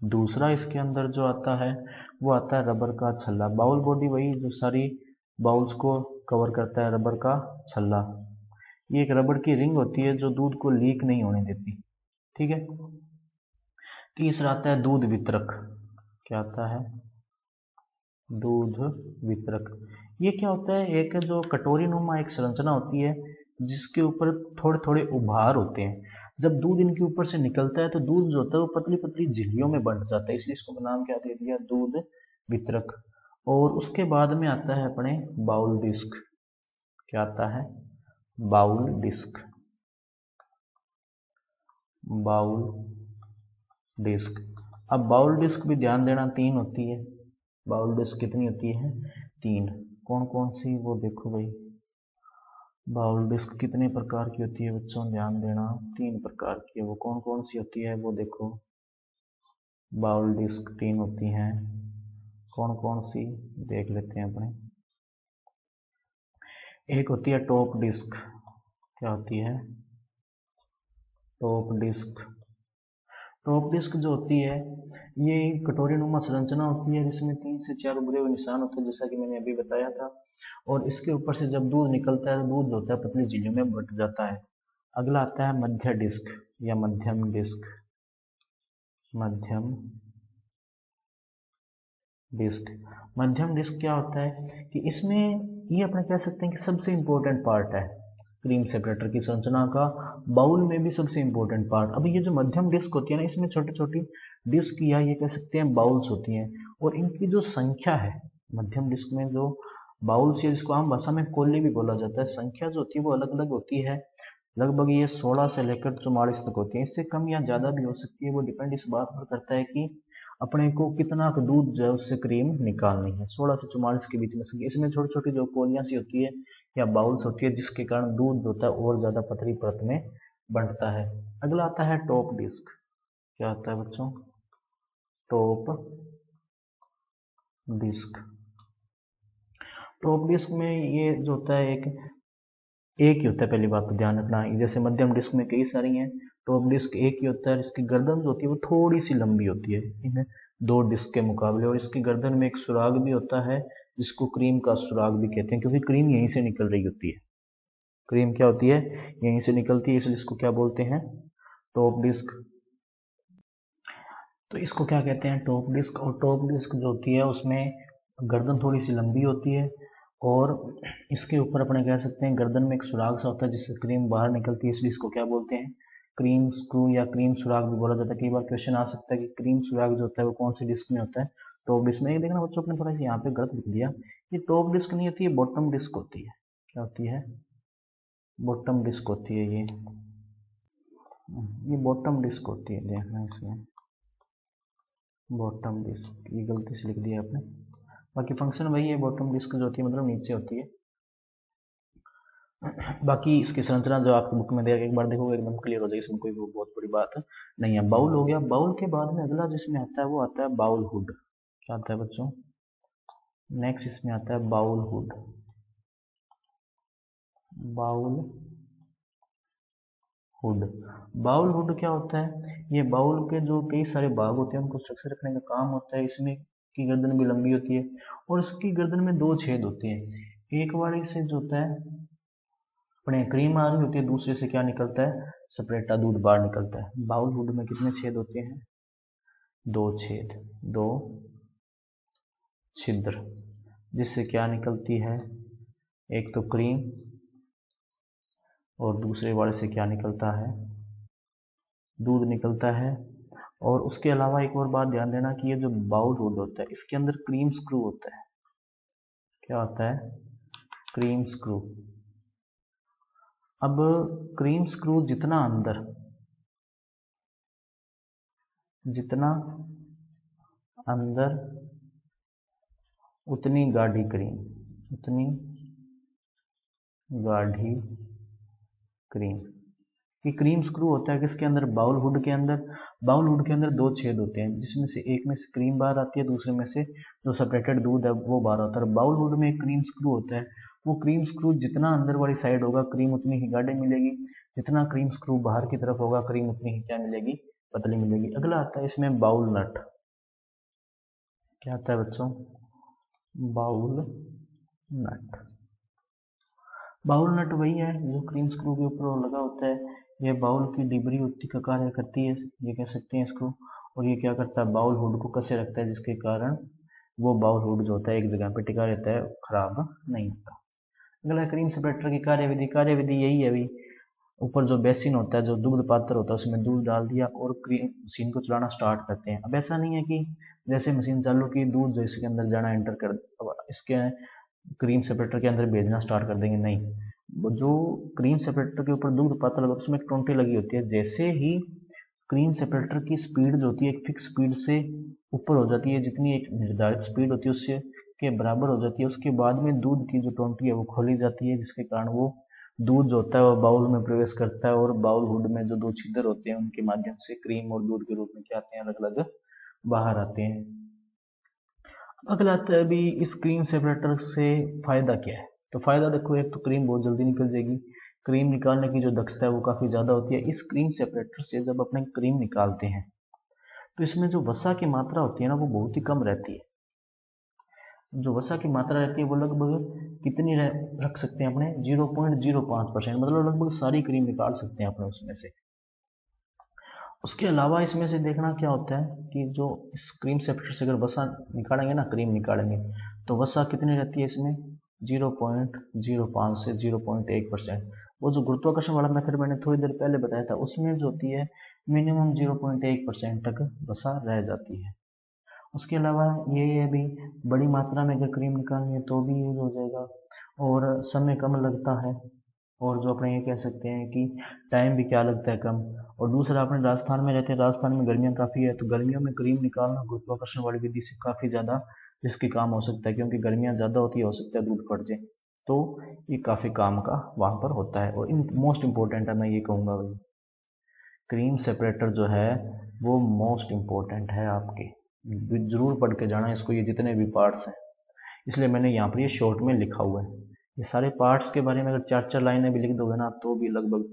दूसरा इसके अंदर जो आता है वो आता है रबर का छल्ला। बाउल बॉडी वही जो सारी बाउल्स को कवर करता है, रबर का छल्ला। ये एक रबर की रिंग होती है जो दूध को लीक नहीं होने देती, ठीक है। तीसरा आता है दूध वितरक। क्या आता है, दूध वितरक। ये क्या होता है, एक जो कटोरी नुमा एक संरचना होती है जिसके ऊपर थोड़े थोड़े उभार होते हैं। जब दूध इनके ऊपर से निकलता है तो दूध जो होता है वो पतली पतली झिल्लियों में बंट जाता है, इसलिए इसको नाम क्या दे दिया, दूध वितरक। और उसके बाद में आता है अपने बाउल डिस्क। क्या आता है, बाउल डिस्क। Bowl disc. अब बाउल डिस्क भी ध्यान देना 3 होती है। बाउल डिस्क कितनी होती है, 3। कौन कौन सी, वो देखो भाई। बाउल डिस्क कितने प्रकार की होती है बच्चों, ध्यान देना, 3 प्रकार की है। वो कौन कौन सी होती है वो देखो। बाउल डिस्क 3 होती हैं। कौन कौन सी, देख लेते हैं अपने। एक होती है टॉप डिस्क। क्या होती है? Top disc. टॉप डिस्क जो होती है, ये कटोरी नुमा संरचना होती है जिसमें 3 से 4 उभरे हुए निशान होते हैं, जैसा कि मैंने अभी बताया था। और इसके ऊपर से जब दूध निकलता है तो दूध जो होता है पतली झिल्लियों में बट जाता है। अगला आता है मध्य डिस्क या मध्यम डिस्क। मध्यम डिस्क। मध्यम डिस्क क्या होता है कि इसमें ये अपने कह सकते हैं कि सबसे इंपॉर्टेंट पार्ट है क्रीम सेपरेटर की संरचना का, बाउल में भी सबसे इंपॉर्टेंट पार्ट। अभी ये जो मध्यम डिस्क होती है ना, इसमें छोटी छोटी डिस्क या ये कह सकते हैं बाउल्स होती हैं, और इनकी जो संख्या है मध्यम डिस्क में, जो बाउल्स है जिसको आम भाषा में कोली भी बोला जाता है, संख्या जो होती है वो अलग अलग होती है। लगभग ये 16 से लेकर 44 तक होती है। इससे कम या ज़्यादा भी हो सकती है, वो डिपेंड इस बात पर करता है कि अपने को कितना दूध जो है उससे क्रीम निकालनी है। 16 से 44 के बीच में संख्या। इसमें छोटी छोटी जो कोलियां सी होती है या बाउल्स होती है, जिसके कारण दूध जो होता है और ज़्यादा पतली परत में बढ़ता है। अगला आता है टॉप डिस्क। क्या आता है बच्चों? Top disc. टॉप डिस्क में ये जो होता है एक ही होता है। पहली बात तो ध्यान रखना, जैसे मध्यम डिस्क में कई सारी हैं, टॉप डिस्क एक ही होता है। इसकी गर्दन जो होती है वो थोड़ी सी लंबी होती है इन 2 डिस्क के मुकाबले, और इसकी गर्दन में एक सुराग भी होता है जिसको क्रीम का सुराग भी कहते हैं, क्योंकि क्रीम यहीं से निकल रही होती है। क्रीम क्या होती है? यहीं से निकलती है, इसलिए इसको क्या बोलते हैं? Top disc. तो इसको क्या कहते हैं? Top disc. और टॉप डिस्क जो होती है उसमें गर्दन थोड़ी सी लंबी होती है, और इसके ऊपर अपने कह सकते हैं गर्दन में एक सुराग सा होता है जिससे क्रीम बाहर निकलती है, इसलिए इसको क्या बोलते हैं? क्रीम स्क्रू या क्रीम सुराग भी बोला जाता है। कई बार क्वेश्चन आ सकता है कि क्रीम सुराग जो होता है वो कौन सी डिस्क में होता है? टॉप डिस्क में। ये देखना बच्चों, अपने थोड़ा सा यहाँ पे गलत लिख दिया, ये टॉप डिस्क नहीं होती है, बॉटम डिस्क होती है। क्या होती है? बॉटम डिस्क होती है ये बॉटम डिस्क होती है, देखना इसमें बॉटम डिस्क, ये गलती से लिख दिया आपने। बाकी फंक्शन वही है, बॉटम डिस्क जो होती है मतलब नीचे होती है। बाकी इसकी संरचना जो आपकी बुक में एक बार देखोगे एकदम क्लियर हो जाएगी, इसमें कोई बहुत बड़ी बात नहीं है। बाउल हो गया। बाउल के बाद में अगला जिसमें आता है वो आता है बाउल हुड। क्या आता है बच्चों? नेक्स्ट इसमें आता है bowl hood. Bowl hood. Bowl hood क्या होता है? ये बाउल के जो कई सारे भाग होते हैं उनको स्ट्रक्चर रखने का काम होता है। इसमें की गर्दन भी लंबी होती है, और इसकी गर्दन में 2 छेद होते हैं। एक वाले से जो होता है अपने क्रीम आ रही होती है, दूसरे से क्या निकलता है? सेपरेटा दूध बाहर निकलता है। बाउल हुड में कितने छेद होते हैं? 2 छेद, 2 छिद्र, जिससे क्या निकलती है? एक तो क्रीम, और दूसरे वाले से क्या निकलता है? दूध निकलता है। और उसके अलावा एक और बात ध्यान देना कि ये जो बाउल हुड होता है इसके अंदर क्रीम स्क्रू होता है। क्या होता है? Cream screw. अब क्रीम स्क्रू जितना अंदर उतनी गाढ़ी क्रीम, उतनी गाढ़ी क्रीम। ये क्रीम स्क्रू होता है किसके अंदर? बाउल हुड के अंदर। बाउल हुड के अंदर 2 छेद होते हैं, जिसमें से एक में से क्रीम बाहर आती है, दूसरे में से जो सेपरेटेड दूध है वो बाहर आता है। बाउल हुड में एक क्रीम स्क्रू होता है। वो क्रीम स्क्रू जितना अंदर वाली साइड होगा क्रीम उतनी ही गाढ़ी मिलेगी, जितना क्रीम स्क्रू बाहर की तरफ होगा क्रीम उतनी ही क्या मिलेगी? पतली मिलेगी। अगला आता है इसमें बाउल नट। क्या आता है बच्चों? बाउल नट। बाउल नट वही है जो क्रीम स्क्रू के ऊपर लगा होता है। ये बाउल की डिबरी उत्ती का कार्य करती है, ये कह सकते हैं इसको। और ये क्या करता है? बाउल हुड को कसे रखता है, जिसके कारण वो बाउल हुड जो होता है एक जगह पे टिका रहता है, खराब नहीं होता। अगला क्रीम सेपरेटर की कार्यविधि। कार्यविधि यही है अभी, ऊपर जो बेसिन होता है, जो दूध पात्र होता है, उसमें दूध डाल दिया और क्रीम मशीन को चलाना स्टार्ट करते हैं। अब ऐसा नहीं है कि जैसे मशीन चालू की दूध जो इसके अंदर जाना एंटर कर, अब इसके क्रीम सेपरेटर के अंदर भेजना स्टार्ट कर देंगे, नहीं। वो जो क्रीम सेपरेटर के ऊपर दूध पाता लगा उसमें एक टोंटी लगी होती है, जैसे ही क्रीम सेपरेटर की स्पीड जो होती है एक फिक्स स्पीड से ऊपर हो जाती है, जितनी एक निर्धारित स्पीड होती है उससे के बराबर हो जाती है, उसके बाद में दूध की जो टोंटी है वो खोली जाती है, जिसके कारण वो दूध जो होता है वो बाउल में प्रवेश करता है और बाउल हुड में जो दो छिद्र होते हैं उनके माध्यम से क्रीम और दूध के रूप में क्या आते हैं, अलग अलग बाहर आते हैं। अगला आता है अभी इस क्रीम सेपरेटर से फायदा क्या है। तो फायदा देखो, एक तो क्रीम बहुत जल्दी निकल जाएगी, क्रीम निकालने की जो दक्षता है वो काफी ज्यादा होती है। इस क्रीम सेपरेटर से जब अपने क्रीम निकालते हैं तो इसमें जो वसा की मात्रा होती है ना वो बहुत ही कम रहती है। जो वसा की मात्रा रहती है वो लगभग कितनी रख सकते हैं अपने, 0.05%, मतलब लगभग सारी क्रीम निकाल सकते हैं अपने उसमें से। उसके अलावा इसमें से देखना क्या होता है कि जो इस क्रीम सेपरेटर से अगर वसा निकालेंगे ना, क्रीम निकालेंगे, तो वसा कितनी रहती है इसमें, 0.05 से 0.1%। वो जो गुरुत्वाकर्षण वाला मेथड मैंने थोड़ी देर पहले बताया था उसमें जो होती है मिनिमम 0.1% तक वसा रह जाती है। उसके अलावा ये भी बड़ी मात्रा में अगर क्रीम निकालनी है तो भी यूज हो जाएगा और समय कम लगता है, और जो अपने ये कह सकते हैं कि टाइम भी क्या लगता है कम। और दूसरा, अपने राजस्थान में रहते हैं, राजस्थान में गर्मियाँ काफ़ी है, तो गर्मियों में क्रीम निकालना गुरुत्वाकर्षण वाली विधि से काफ़ी ज़्यादा रिस्की काम हो सकता है, क्योंकि गर्मियाँ ज़्यादा होती है, हो सकता है दूध फट जाए, तो ये काफ़ी काम का वहाँ पर होता है। और मोस्ट इम्पोर्टेंट है, मैं ये कहूँगा भाई, क्रीम सेपरेटर जो है वो मोस्ट इम्पोर्टेंट है आपके, जरूर पढ़ के जाना इसको, ये जितने भी पार्ट्स हैं, इसलिए मैंने यहाँ पर ये शॉर्ट में लिखा हुआ है। ये सारे पार्ट्स के बारे में अगर चार चार लाइनें भी लिख दोगे ना तो भी लगभग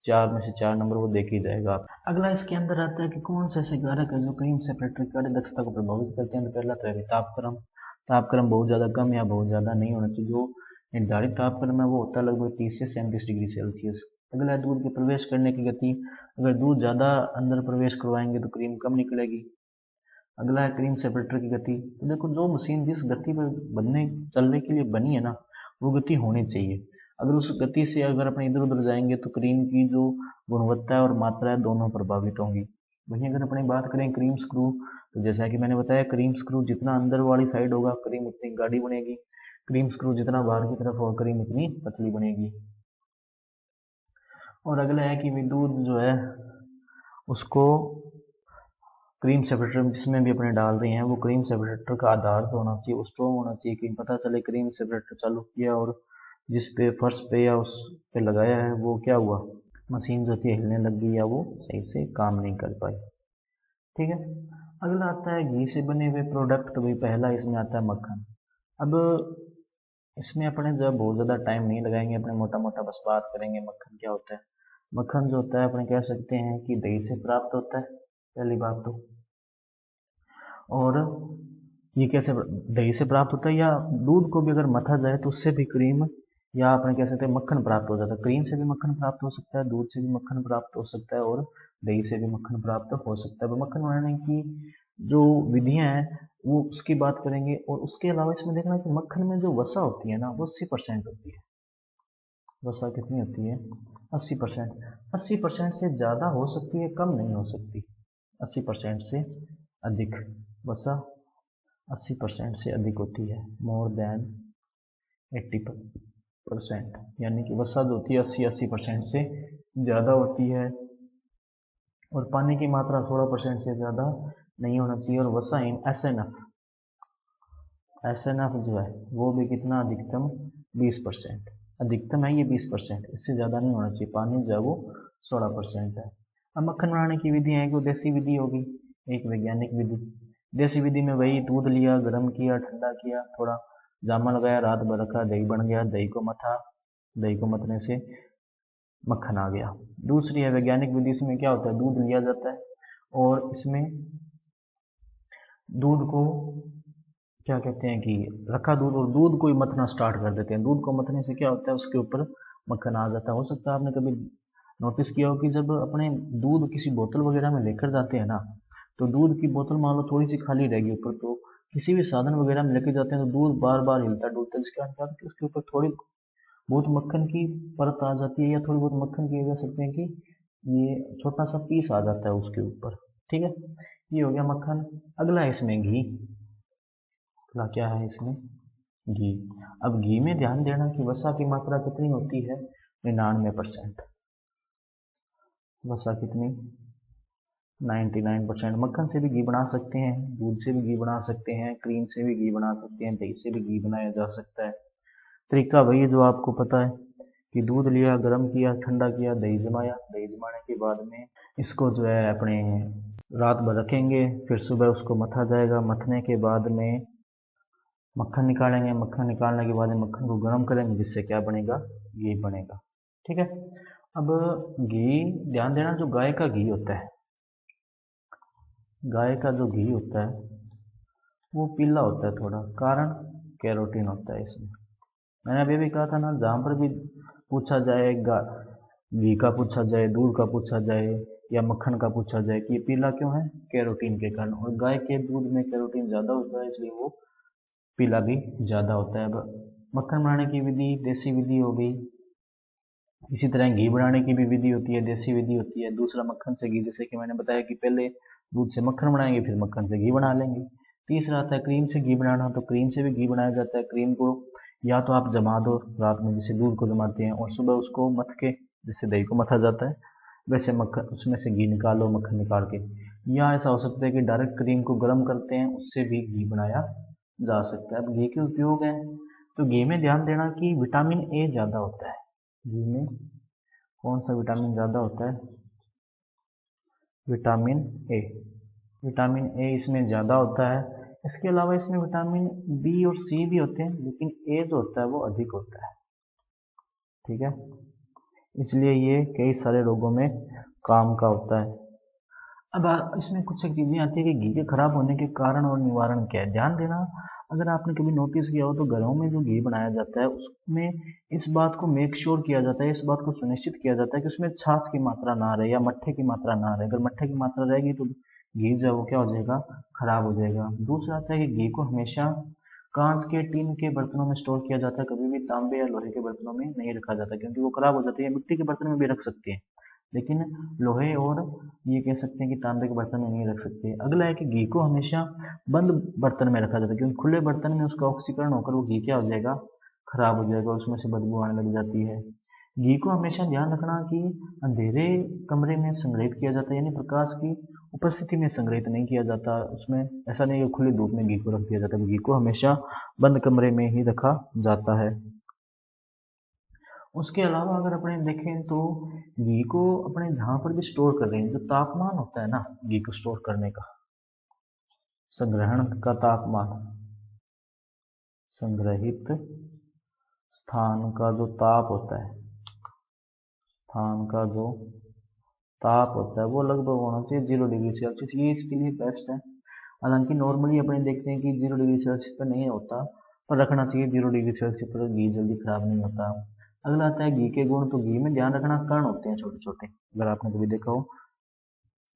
4 में से 4 नंबर वो देख ही जाएगा। अगला इसके अंदर आता है कि कौन से ऐसे कारक है जो क्रीम सेपरेटर की कार्य दक्षता को प्रभावित करते हैं। तो पहला तो है तापक्रम। तापक्रम बहुत ज़्यादा कम या बहुत ज़्यादा नहीं होना चाहिए। जो निर्धारित तापक्रम है वो होता है लगभग 30 से 37 डिग्री सेल्सियस। अगला है दूध के प्रवेश करने की गति। अगर दूध ज़्यादा अंदर प्रवेश करवाएंगे तो क्रीम कम निकलेगी। अगला है क्रीम सेपरेटर की गति। तो देखो, जो मशीन जिस गति पर बनने चलने के लिए बनी है ना वो गति होनी चाहिए। अगर उस गति से अगर अपने इधर उधर जाएंगे तो क्रीम की जो गुणवत्ता है और मात्रा है दोनों प्रभावित होंगी। वहीं अगर अपनी बात करें क्रीम स्क्रू, तो जैसा कि मैंने बताया, क्रीम स्क्रू जितना अंदर वाली साइड होगा क्रीम उतनी गाढ़ी बनेगी, क्रीम स्क्रू जितना बाहर की तरफ होगा क्रीम उतनी पतली बनेगी। और अगला है कि दूध जो है उसको क्रीम सेपरेटर जिसमें भी अपने डाल रहे हैं वो क्रीम सेपरेटर का आधार जो होना चाहिए वो स्ट्रॉन्ग होना चाहिए, कि पता चले क्रीम सेपरेटर चालू किया और जिस पे फर्श पे या उस पे लगाया है वो क्या हुआ, मशीन जो थी हिलने लग गई या वो सही से काम नहीं कर पाई। ठीक है। अगला आता है घी से बने हुए प्रोडक्ट। तो भाई पहला इसमें आता है मक्खन। अब इसमें अपने जो बहुत ज़्यादा टाइम नहीं लगाएंगे, अपने मोटा मोटा बस बात करेंगे मक्खन क्या होता है। मक्खन जो होता है अपने कह सकते हैं कि दही से प्राप्त होता है, पहली बात तो। और ये कैसे दही से प्राप्त होता है, या दूध को भी अगर मथा जाए तो उससे भी क्रीम या अपने कह सकते हैं मक्खन प्राप्त हो जाता है। क्रीम से भी मक्खन प्राप्त हो सकता है, दूध से भी मक्खन प्राप्त हो सकता है और दही से भी मक्खन प्राप्त हो सकता है। मक्खन बनाने की जो विधियां हैं वो उसकी बात करेंगे। और उसके अलावा इसमें देखना कि मक्खन में जो वसा होती है ना वो 80% होती है। वसा कितनी होती है, 80%। 80% से ज़्यादा हो सकती है, कम नहीं हो सकती। 80% से अधिक वसा 80% से अधिक होती है, मोर देन 80%, यानी कि वसा जो होती है 80% से ज़्यादा होती है। और पानी की मात्रा 16% से ज़्यादा नहीं होना चाहिए। और वसा इन एस एन एफ जो है वो भी कितना, अधिकतम 20%। अधिकतम है ये 20%, इससे ज़्यादा नहीं होना चाहिए। पानी जो है वो 16% है। अब मक्खन बनाने की विधि है, एक देसी विधि होगी, एक वैज्ञानिक विधि। देसी विधि में वही दूध लिया, गर्म किया, ठंडा किया, थोड़ा जामा लगाया, रात भर रखा, दही बन गया, दही को मथा, दही को मतने से मक्खन आ गया। दूसरी है वैज्ञानिक विधि। इसमें क्या होता है, दूध लिया जाता है और इसमें दूध को क्या कहते हैं कि रखा दूध, और दूध को ही मथना स्टार्ट कर देते हैं। दूध को मथने से क्या होता है, उसके ऊपर मक्खन आ जाता है। हो सकता है आपने कभी नोटिस किया हो कि जब अपने दूध किसी बोतल वगैरह में लेकर जाते हैं ना, तो दूध की बोतल मान लो थोड़ी सी खाली रहेगी ऊपर, तो किसी भी साधन वगैरह में लेके जाते हैं तो दूध बार बार हिलता डुलता है, जिसके कारण कि उसके ऊपर थोड़ी बहुत मक्खन की परत आ जाती है, या थोड़ी बहुत मक्खन की कह सकते हैं कि ये छोटा सा पीस आ जाता है उसके ऊपर। ठीक है, ये हो गया मक्खन। अगला है इसमें घी। अगला क्या है इसमें, घी। अब घी में ध्यान देना कि वसा की मात्रा कितनी होती है, 99%। वसा कितनी, 99%। मक्खन से भी घी बना सकते हैं, दूध से भी घी बना सकते हैं, क्रीम से भी घी बना सकते हैं, दही से भी घी बनाया जा सकता है। तरीका वही है जो आपको पता है कि दूध लिया, गर्म किया, ठंडा किया, दही जमाया, दही जमाने के बाद में इसको जो है अपने रात भर रखेंगे, फिर सुबह उसको मथा जाएगा। मथने के बाद में मक्खन निकालेंगे, मक्खन निकालने के बाद में मक्खन को गर्म करेंगे, जिससे क्या बनेगा, घी बनेगा। ठीक है। अब घी, ध्यान देना, जो गाय का घी होता है, गाय का जो घी होता है वो पीला होता है थोड़ा, कारण कैरोटीन होता है इसमें। मैंने अभी भी कहा था ना, जहाँ पर भी पूछा जाए, घी का पूछा जाए, दूध का पूछा जाए या मक्खन का पूछा जाए कि ये पीला क्यों है, कैरोटीन के कारण। और गाय के दूध में कैरोटीन ज़्यादा होता है, इसलिए वो पीला भी ज़्यादा होता है। अब मक्खन बनाने की विधि देसी विधि हो गई, इसी तरह घी बनाने की भी विधि होती है, देसी विधि होती है। दूसरा मक्खन से घी, जैसे कि मैंने बताया कि पहले दूध से मक्खन बनाएंगे, फिर मक्खन से घी बना लेंगे। तीसरा आता है क्रीम से घी बनाना, तो क्रीम से भी घी बनाया जाता है। क्रीम को या तो आप जमा दो रात में, जैसे दूध को जमाते हैं, और सुबह उसको मथ के, जैसे दही को मथा जाता है वैसे मक्खन, उसमें से घी निकालो, मक्खन निकाल के। या ऐसा हो सकता है कि डायरेक्ट क्रीम को गर्म करते हैं, उससे भी घी बनाया जा सकता है। अब घी के उपयोग है, तो घी में ध्यान देना कि विटामिन ए ज़्यादा होता है। घी में कौन सा विटामिन ज़्यादा होता है, विटामिन ए। विटामिन ए इसमें ज़्यादा होता है। इसके अलावा इसमें विटामिन बी और सी भी होते हैं, लेकिन ए जो होता है वो अधिक होता है। ठीक है, इसलिए ये कई सारे रोगों में काम का होता है। अब इसमें कुछ एक चीज़ें आती है कि घी के खराब होने के कारण और निवारण क्या है। ध्यान देना, अगर आपने कभी नोटिस किया हो तो घरों में जो घी बनाया जाता है उसमें इस बात को मेक श्योर किया जाता है, इस बात को सुनिश्चित किया जाता है कि उसमें छाछ की मात्रा ना रहे या मट्ठे की मात्रा ना रहे। अगर मट्ठे की मात्रा रहेगी तो घी जो है वो क्या हो जाएगा, खराब हो जाएगा। दूसरा आता है कि घी को हमेशा कांच के, टीन के बर्तनों में स्टोर किया जाता है, कभी भी तांबे या लोहे के बर्तनों में नहीं रखा जाता, क्योंकि वो खराब हो जाती है। मिट्टी के बर्तन में भी रख सकते हैं, लेकिन लोहे और ये कह सकते हैं कि तांबे के बर्तन में नहीं रख सकते। अगला है कि घी को हमेशा बंद बर्तन में रखा जाता है, क्योंकि खुले बर्तन में उसका ऑक्सीकरण होकर वो घी क्या हो जाएगा, खराब हो जाएगा, उसमें से बदबू आने लग जाती है। घी को हमेशा ध्यान रखना कि अंधेरे कमरे में संग्रहित किया जाता है, यानी प्रकाश की उपस्थिति में संग्रहित नहीं किया जाता। उसमें ऐसा नहीं है खुली धूप में घी को रख दिया जाता है, घी को हमेशा बंद कमरे में ही रखा जाता है। उसके अलावा अगर अपने देखें तो घी को अपने जहाँ पर भी स्टोर कर रहे हैं, जो तापमान होता है ना घी को स्टोर करने का, संग्रहण का तापमान, संग्रहित स्थान का जो ताप होता है, स्थान का जो ताप होता है वो लगभग होना चाहिए 0 डिग्री सेल्सियस। ये इसके लिए बेस्ट है। हालांकि नॉर्मली अपने देखते हैं कि 0 डिग्री सेल्सियस पर नहीं होता, पर रखना चाहिए 0 डिग्री सेल्सियस पर, घी जल्दी खराब नहीं होता। अगला आता है घी के गुण। तो घी में ध्यान रखना, कण होते हैं छोटे छोटे, अगर आपने कभी देखा हो।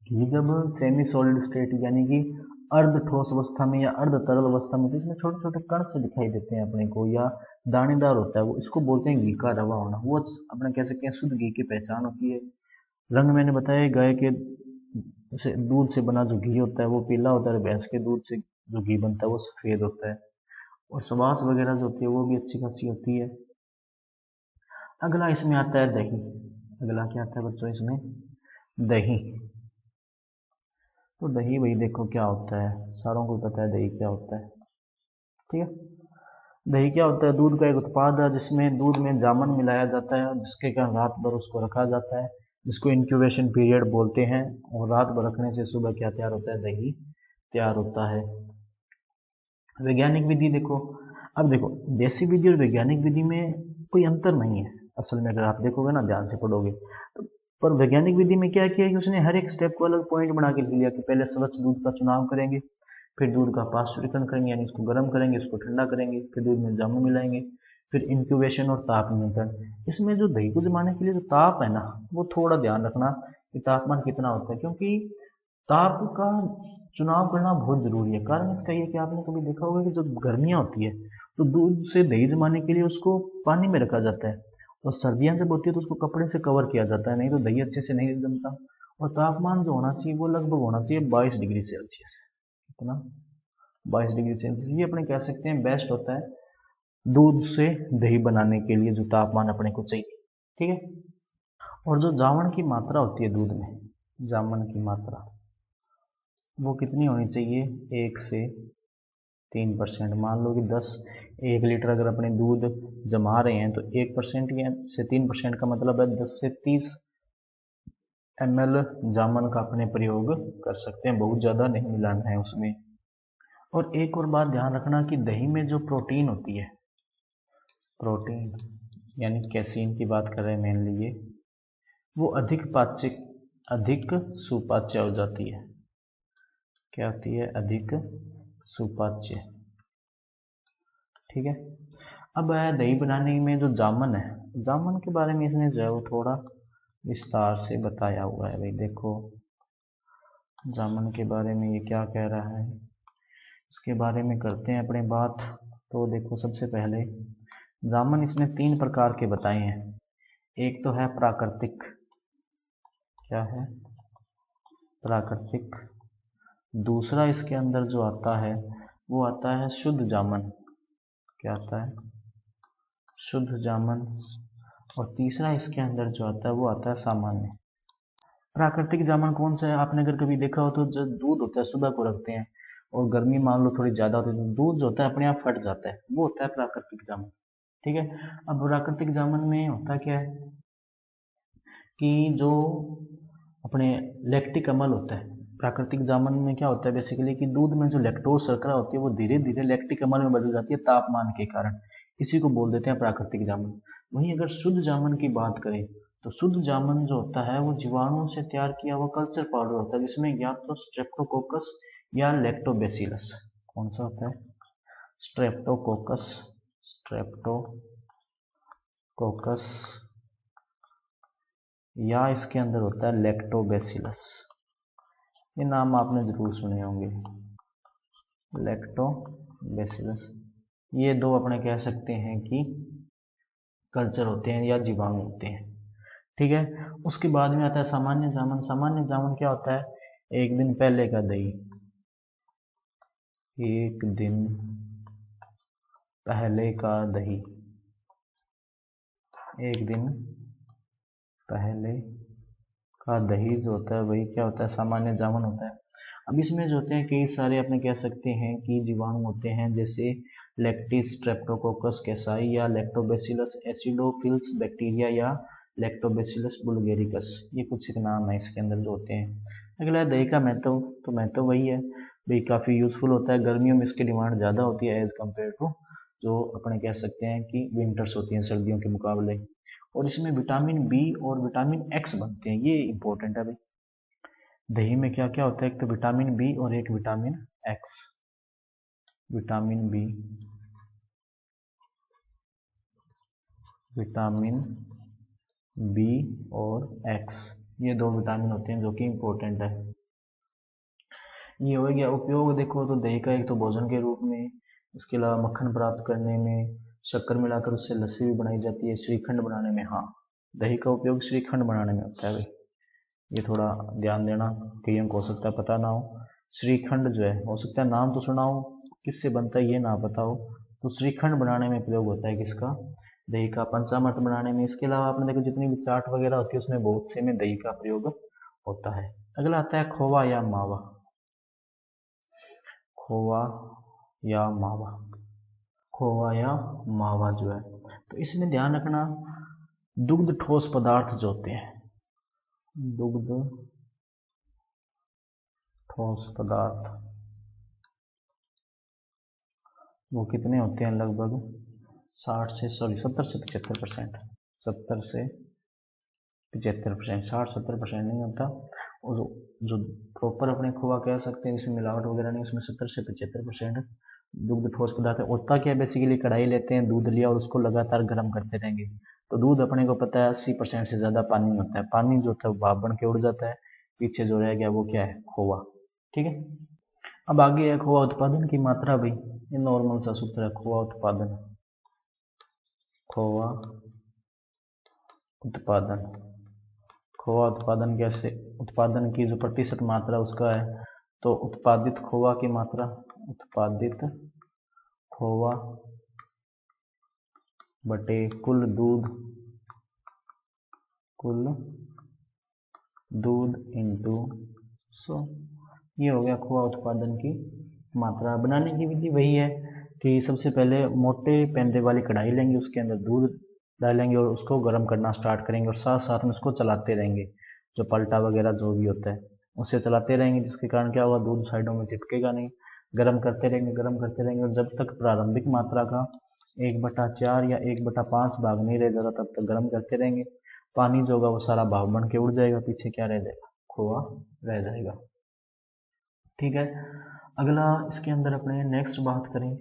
घी जब सेमी सॉलिड स्टेट यानी कि अर्ध ठोस अवस्था में या अर्ध तरल अवस्था में, तो इसमें छोटे छोटे कण से दिखाई देते हैं अपने को, या दानेदार होता है, वो इसको बोलते हैं घी का रवा होना। वो अपने कह सकते हैं शुद्ध घी की पहचान होती है। रंग मैंने बताया, गाय के दूध से बना जो घी होता है वो पीला होता है, भैंस के दूध से जो घी बनता है वो सफेद होता है। और सुवास वगैरह जो होती है वो भी अच्छी खासी होती है। अगला इसमें आता है दही। अगला क्या आता है बच्चों इसमें, दही। तो दही वही देखो क्या होता है, सारों को पता है दही क्या होता है। ठीक है, दही क्या होता है, दूध का एक उत्पाद है जिसमें दूध में जामन मिलाया जाता है, जिसके कारण रात भर उसको रखा जाता है, जिसको इंक्यूबेशन पीरियड बोलते हैं। और रात भर रखने से सुबह क्या तैयार होता है, दही तैयार होता है। वैज्ञानिक विधि देखो, अब देखो देसी विधि और वैज्ञानिक विधि में कोई अंतर नहीं है असल में, अगर आप देखोगे ना ध्यान से पढ़ोगे तो। पर वैज्ञानिक विधि में क्या किया कि उसने हर एक स्टेप को अलग पॉइंट बना के लिया कि पहले स्वच्छ दूध का चुनाव करेंगे, फिर दूध का पाश्चुरीकरण करेंगे, यानी इसको गर्म करेंगे, इसको ठंडा करेंगे, फिर दूध में जामुन मिलाएंगे, फिर इंक्यूबेशन और ताप नियंत्रण। इसमें जो दही को जमाने के लिए जो ताप है ना, वो थोड़ा ध्यान रखना कि तापमान कितना होता है, क्योंकि ताप का चुनाव करना बहुत जरूरी है। कारण इसका ये कि आपने कभी देखा होगा कि जब गर्मियाँ होती है तो दूध से दही जमाने के लिए उसको पानी में रखा जाता है, और सर्दियाँ जब होती है तो उसको कपड़े से कवर किया जाता है, नहीं तो दही अच्छे से नहीं जमता। और तापमान जो होना चाहिए वो लगभग होना चाहिए 22 डिग्री सेल्सियस। कितना, 22 डिग्री सेल्सियस। ये अपने कह सकते हैं बेस्ट होता है दूध से दही बनाने के लिए, जो तापमान अपने को चाहिए। ठीक है, और जो जामन की मात्रा होती है दूध में, जामन की मात्रा, वो कितनी होनी चाहिए, 1 से 3%। मान लो कि 1 लीटर अगर अपने दूध जमा रहे हैं तो 1% या से 3% का मतलब है 10 से 30 ml जामन का अपने प्रयोग कर सकते हैं, बहुत ज़्यादा नहीं मिलाना है उसमें। और एक और बात ध्यान रखना कि दही में जो प्रोटीन होती है, प्रोटीन यानी कैसीन की बात कर रहे हैं मेनली ये, वो अधिक सुपाच्य हो जाती है। क्या होती है, अधिक सुपाच्य। ठीक है। अब दही बनाने में जो जामन है, जामन के बारे में इसने जो है वो थोड़ा विस्तार से बताया हुआ है। भाई देखो जामन के बारे में ये क्या कह रहा है, इसके बारे में करते हैं अपने बात। तो देखो सबसे पहले जामन इसने 3 प्रकार के बताए हैं। एक तो है प्राकृतिक, क्या है, प्राकृतिक। दूसरा इसके अंदर जो आता है वो आता है शुद्ध जामन, क्या आता है, शुद्ध जामन। और तीसरा इसके अंदर जो आता है वो आता है सामान्य। प्राकृतिक जामन कौन सा है, आपने अगर कभी देखा हो तो जो दूध होता है सुबह को रखते हैं और गर्मी मान लो थोड़ी ज़्यादा होती है तो दूध जो होता है अपने आप फट जाता है, वो होता है प्राकृतिक जामन। ठीक है। अब प्राकृतिक जामन में होता क्या है कि जो अपने लैक्टिक अम्ल होता है, प्राकृतिक जामन में क्या होता है बेसिकली कि दूध में जो लैक्टोज शर्करा होती है वो धीरे धीरे लैक्टिक अम्ल में बदल जाती है तापमान के कारण, इसी को बोल देते हैं प्राकृतिक जामन। वहीं अगर शुद्ध जामन की बात करें तो शुद्ध जामन जो होता है वो जीवाणुओं से तैयार किया हुआ कल्चर पाउडर होता है, जिसमें या तो स्ट्रेप्टोकोकस या लैक्टोबैसिलस, कौन सा होता है, स्ट्रेप्टोकोकस, स्ट्रेप्टोकोकस या इसके अंदर होता है लैक्टोबैसिलस। ये नाम आपने जरूर सुने होंगे, लैक्टोबैसिलस। ये दो अपने कह सकते हैं कि कल्चर होते हैं या जीवाणु होते हैं। ठीक है। उसके बाद में आता है सामान्य जामन। सामान्य जामन क्या होता है, एक दिन पहले का दही, एक दिन पहले का दही, एक दिन पहले का दही जो होता है वही क्या होता है, सामान्य जामन होता है। अब इसमें जो होते हैं कई सारे अपने कह सकते हैं कि जीवाणु होते हैं, जैसे लैक्टिस स्ट्रेप्टोकोकस कैसाई या लैक्टोबैसिलस एसिडोफिल्स बैक्टीरिया या लैक्टोबैसिलस बुल्गेरिकस, ये कुछ एक नाम है इसके अंदर जो होते हैं। अगला है दही का महत्व, तो महत्व वही है भाई, काफ़ी यूजफुल होता है। गर्मियों में इसकी डिमांड ज़्यादा होती है एज कम्पेयर टू जो अपने कह सकते हैं कि विंटर्स होती हैं, सर्दियों के मुकाबले। और इसमें विटामिन बी और विटामिन एक्स बनते हैं, ये इंपॉर्टेंट है भाई। दही में क्या क्या होता है, एक तो विटामिन बी और एक vitamin X. Vitamin B, vitamin B और एक्स, ये दो विटामिन होते हैं जो कि इंपॉर्टेंट है। ये हो गया उपयोग। देखो तो दही का एक तो भोजन के रूप में, इसके अलावा मक्खन प्राप्त करने में, शक्कर मिलाकर उससे लस्सी भी बनाई जाती है, श्रीखंड बनाने में। हाँ, दही का उपयोग श्रीखंड बनाने में होता है भाई, ये थोड़ा ध्यान देना, कईयों को हो सकता है पता ना हो। श्रीखंड जो है, हो सकता है नाम तो सुना हो, किससे बनता है ये ना पता हो, तो श्रीखंड बनाने में प्रयोग होता है किसका, दही का। पंचामृत बनाने में। इसके अलावा आपने देखो जितनी भी चाट वगैरह होती है उसमें बहुत से में दही का प्रयोग होता है। अगला आता है खोवा या मावा। खोवा या मावा, खोवा या मावा जो है, तो इसमें ध्यान रखना दुग्ध ठोस पदार्थ जो होते हैं, दुग्ध ठोस पदार्थ वो कितने होते हैं, लगभग 70 से 75%, 70 से 75%, 60-70% नहीं होता। और जो प्रॉपर अपने खोआ कह सकते हैं जिसमें मिलावट वगैरह नहीं, उसमें 70 से 75% दुग्ध ठोस पदार्थ है। होता क्या है बेसिकली, कढ़ाई लेते हैं, दूध लिया और उसको लगातार गर्म करते रहेंगे, तो दूध अपने को पता है 80% से ज़्यादा पानी होता है। पानी जो होता है भाप बन के उड़ जाता है, पीछे जो रह गया वो क्या है, खोआ। ठीक है। अब आगे है खोआ उत्पादन की मात्रा भाई, ये नॉर्मल सा सूत्र है, खोआ उत्पादन, खोआ उत्पादन। खोआ उत्पादन कैसे, उत्पादन की जो प्रतिशत मात्रा उसका है, तो उत्पादित खोआ की मात्रा, उत्पादित खोआ बटे कुल दूध, कुल दूध इंटू 100। ये हो गया खोआ उत्पादन की मात्रा। बनाने की विधि वही है कि सबसे पहले मोटे पेंदे वाली कढ़ाई लेंगे, उसके अंदर दूध डालेंगे और उसको गर्म करना स्टार्ट करेंगे और साथ साथ में उसको चलाते रहेंगे, जो पलटा वगैरह जो भी होता है उससे चलाते रहेंगे, जिसके कारण क्या होगा, दूध साइडों में चिपकेगा नहीं। गर्म करते रहेंगे, गर्म करते रहेंगे और जब तक प्रारंभिक मात्रा का 1/4 या 1/5 भाग नहीं रह जाता तब तक गर्म करते रहेंगे। पानी जो होगा वो सारा भाप बन के उड़ जाएगा, पीछे क्या रह जाएगा, खोआ रह जाएगा। ठीक है, अगला इसके अंदर अपने नेक्स्ट बात करें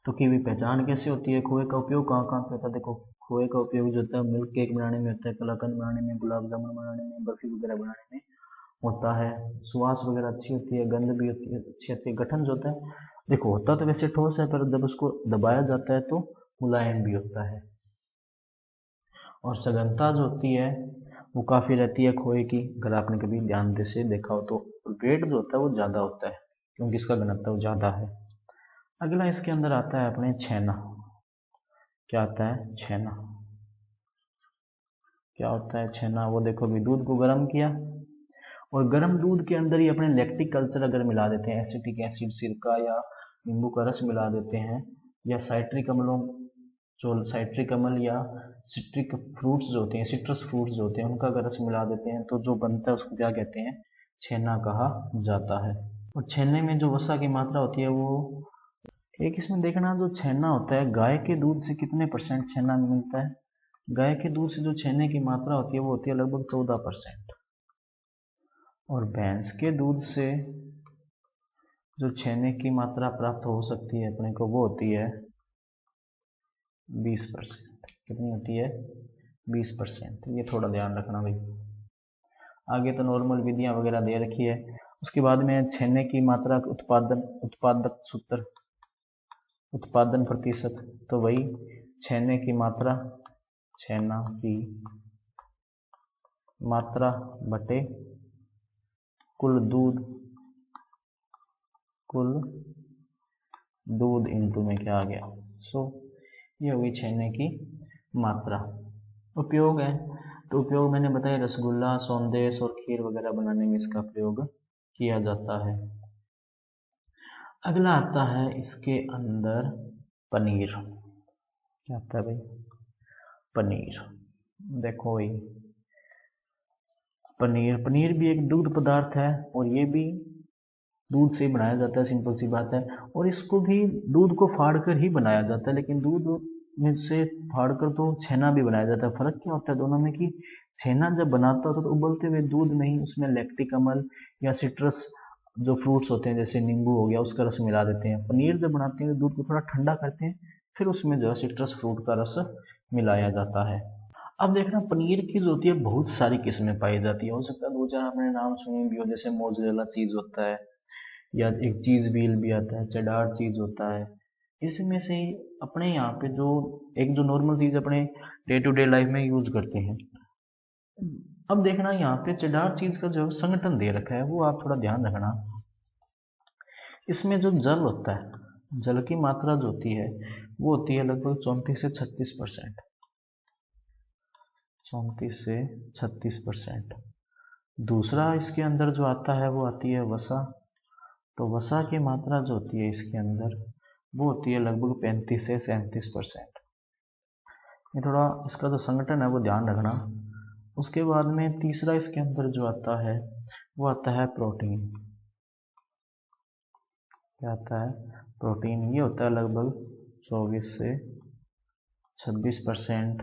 तो कि पहचान कैसे होती है, खोए का उपयोग कहाँ कहाँ पे होता है। देखो, खोए का उपयोग जो होता है मिल्क केक बनाने में होता है, कलाकंद बनाने में, गुलाब जामुन बनाने में, बर्फी वगैरह बनाने में होता है। सुवास वगैरह अच्छी होती है, गंध भी होती है, अच्छी होती है। गठन जो होता है, देखो होता तो वैसे ठोस है पर जब उसको दबाया जाता है तो मुलायम भी होता है। और सघनता जो होती है वो काफ़ी रहती है खोए की, अगर आपने कभी ध्यान से देखा हो तो। वेट जो होता है वो ज़्यादा होता है क्योंकि इसका घनत्व ज़्यादा है। अगला इसके अंदर आता है अपने छेना। क्या आता है, छेना। क्या होता है छेना, वो देखो भी दूध को गर्म किया और गर्म दूध के अंदर ही अपने लैक्टिक कल्चर अगर मिला देते हैं, एसिटिक एसिड, सिरका या नींबू का रस मिला देते हैं, या साइट्रिक अम्लों, जो साइट्रिक अम्ल या सिट्रिक फ्रूट्स जो होते हैं, सिट्रस फ्रूट्स जो होते हैं उनका अगर रस मिला देते हैं तो जो बनता है उसको क्या कहते हैं, छेना कहा जाता है। और छेने में जो वसा की मात्रा होती है वो, एक इसमें देखना, जो छेना होता है गाय के दूध से कितने % छेना मिलता है। गाय के दूध से जो छेने की मात्रा होती है वो होती है लगभग 14%। और भैंस के दूध से जो छेने की मात्रा प्राप्त हो सकती है अपने को वो होती है 20%। कितनी होती है, 20%। ये थोड़ा ध्यान रखना भाई। आगे तो नॉर्मल विधियां वगैरह दे रखी है। उसके बाद में छेने की मात्रा, उत्पादक सूत्र, उत्पादन प्रतिशत, तो वही छेने की मात्रा, छेना की मात्रा बटे कुल दूध इंटू में क्या आ गया, ये होगी छेने की मात्रा। उपयोग है तो उपयोग मैंने बताया, रसगुल्ला, सौंदेश और खीर वगैरह बनाने में इसका प्रयोग किया जाता है। अगला आता है इसके अंदर पनीर। क्या आता है भाई, पनीर। देखो भाई, पनीर भी एक दूध पदार्थ है और ये भी दूध से बनाया जाता है, सिंपल सी बात है। और इसको भी दूध को फाड़ कर ही बनाया जाता है, लेकिन दूध में से फाड़ कर तो छेना भी बनाया जाता है। फर्क क्या होता है दोनों में कि छेना जब बनाता होता है तो उबलते हुए दूध नहीं, उसमें लैक्टिक अम्ल या सिट्रस जो फ्रूट्स होते हैं जैसे नींबू हो गया उसका रस मिला देते हैं। पनीर जब बनाते हैं दूध को थोड़ा ठंडा करते हैं, फिर उसमें जो है सिट्रस फ्रूट का रस मिलाया जाता है। अब देखना, पनीर की जो होती है बहुत सारी किस्में पाई जाती है। हो सकता है 2-4 आपने नाम सुने भी हो, जैसे मोज़रेला चीज होता है, या एक चीज व्हील भी आता है, चेडार चीज होता है। इसमें से अपने यहाँ पे जो एक जो नॉर्मल चीज अपने डे टू डे लाइफ में यूज करते हैं। अब देखना यहाँ पे चेडार चीज का जो संगठन दे रखा है वो आप थोड़ा ध्यान रखना। इसमें जो जल होता है, जल की मात्रा जो होती है वो होती है लगभग 34 से 36%। 34 से 36%। दूसरा इसके अंदर जो आता है वो आती है वसा। तो वसा की मात्रा जो होती है इसके अंदर वो होती है लगभग 35 से 37%। ये थोड़ा इसका जो संगठन है वो ध्यान रखना। उसके बाद में तीसरा इसके अंदर जो आता है वो आता है प्रोटीन। क्या आता है, प्रोटीन। ये होता है लगभग 24 से 26%।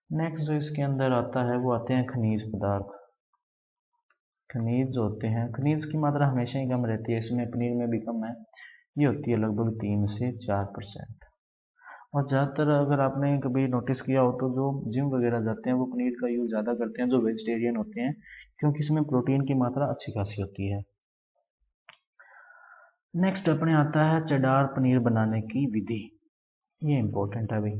नेक्स्ट जो इसके अंदर आता है वो आते हैं खनिज पदार्थ। खनिज जो होते हैं, खनिज की मात्रा हमेशा ही कम रहती है, इसमें पनीर में भी कम है। ये होती है लगभग 3 से 4%। और ज़्यादातर अगर आपने कभी नोटिस किया हो तो जो जिम वगैरह जाते हैं वो पनीर का यूज़ ज़्यादा करते हैं, जो वेजिटेरियन होते हैं, क्योंकि इसमें प्रोटीन की मात्रा अच्छी खासी होती है। नेक्स्ट अपने आता है चेडार पनीर बनाने की विधि। ये इंपॉर्टेंट है भाई,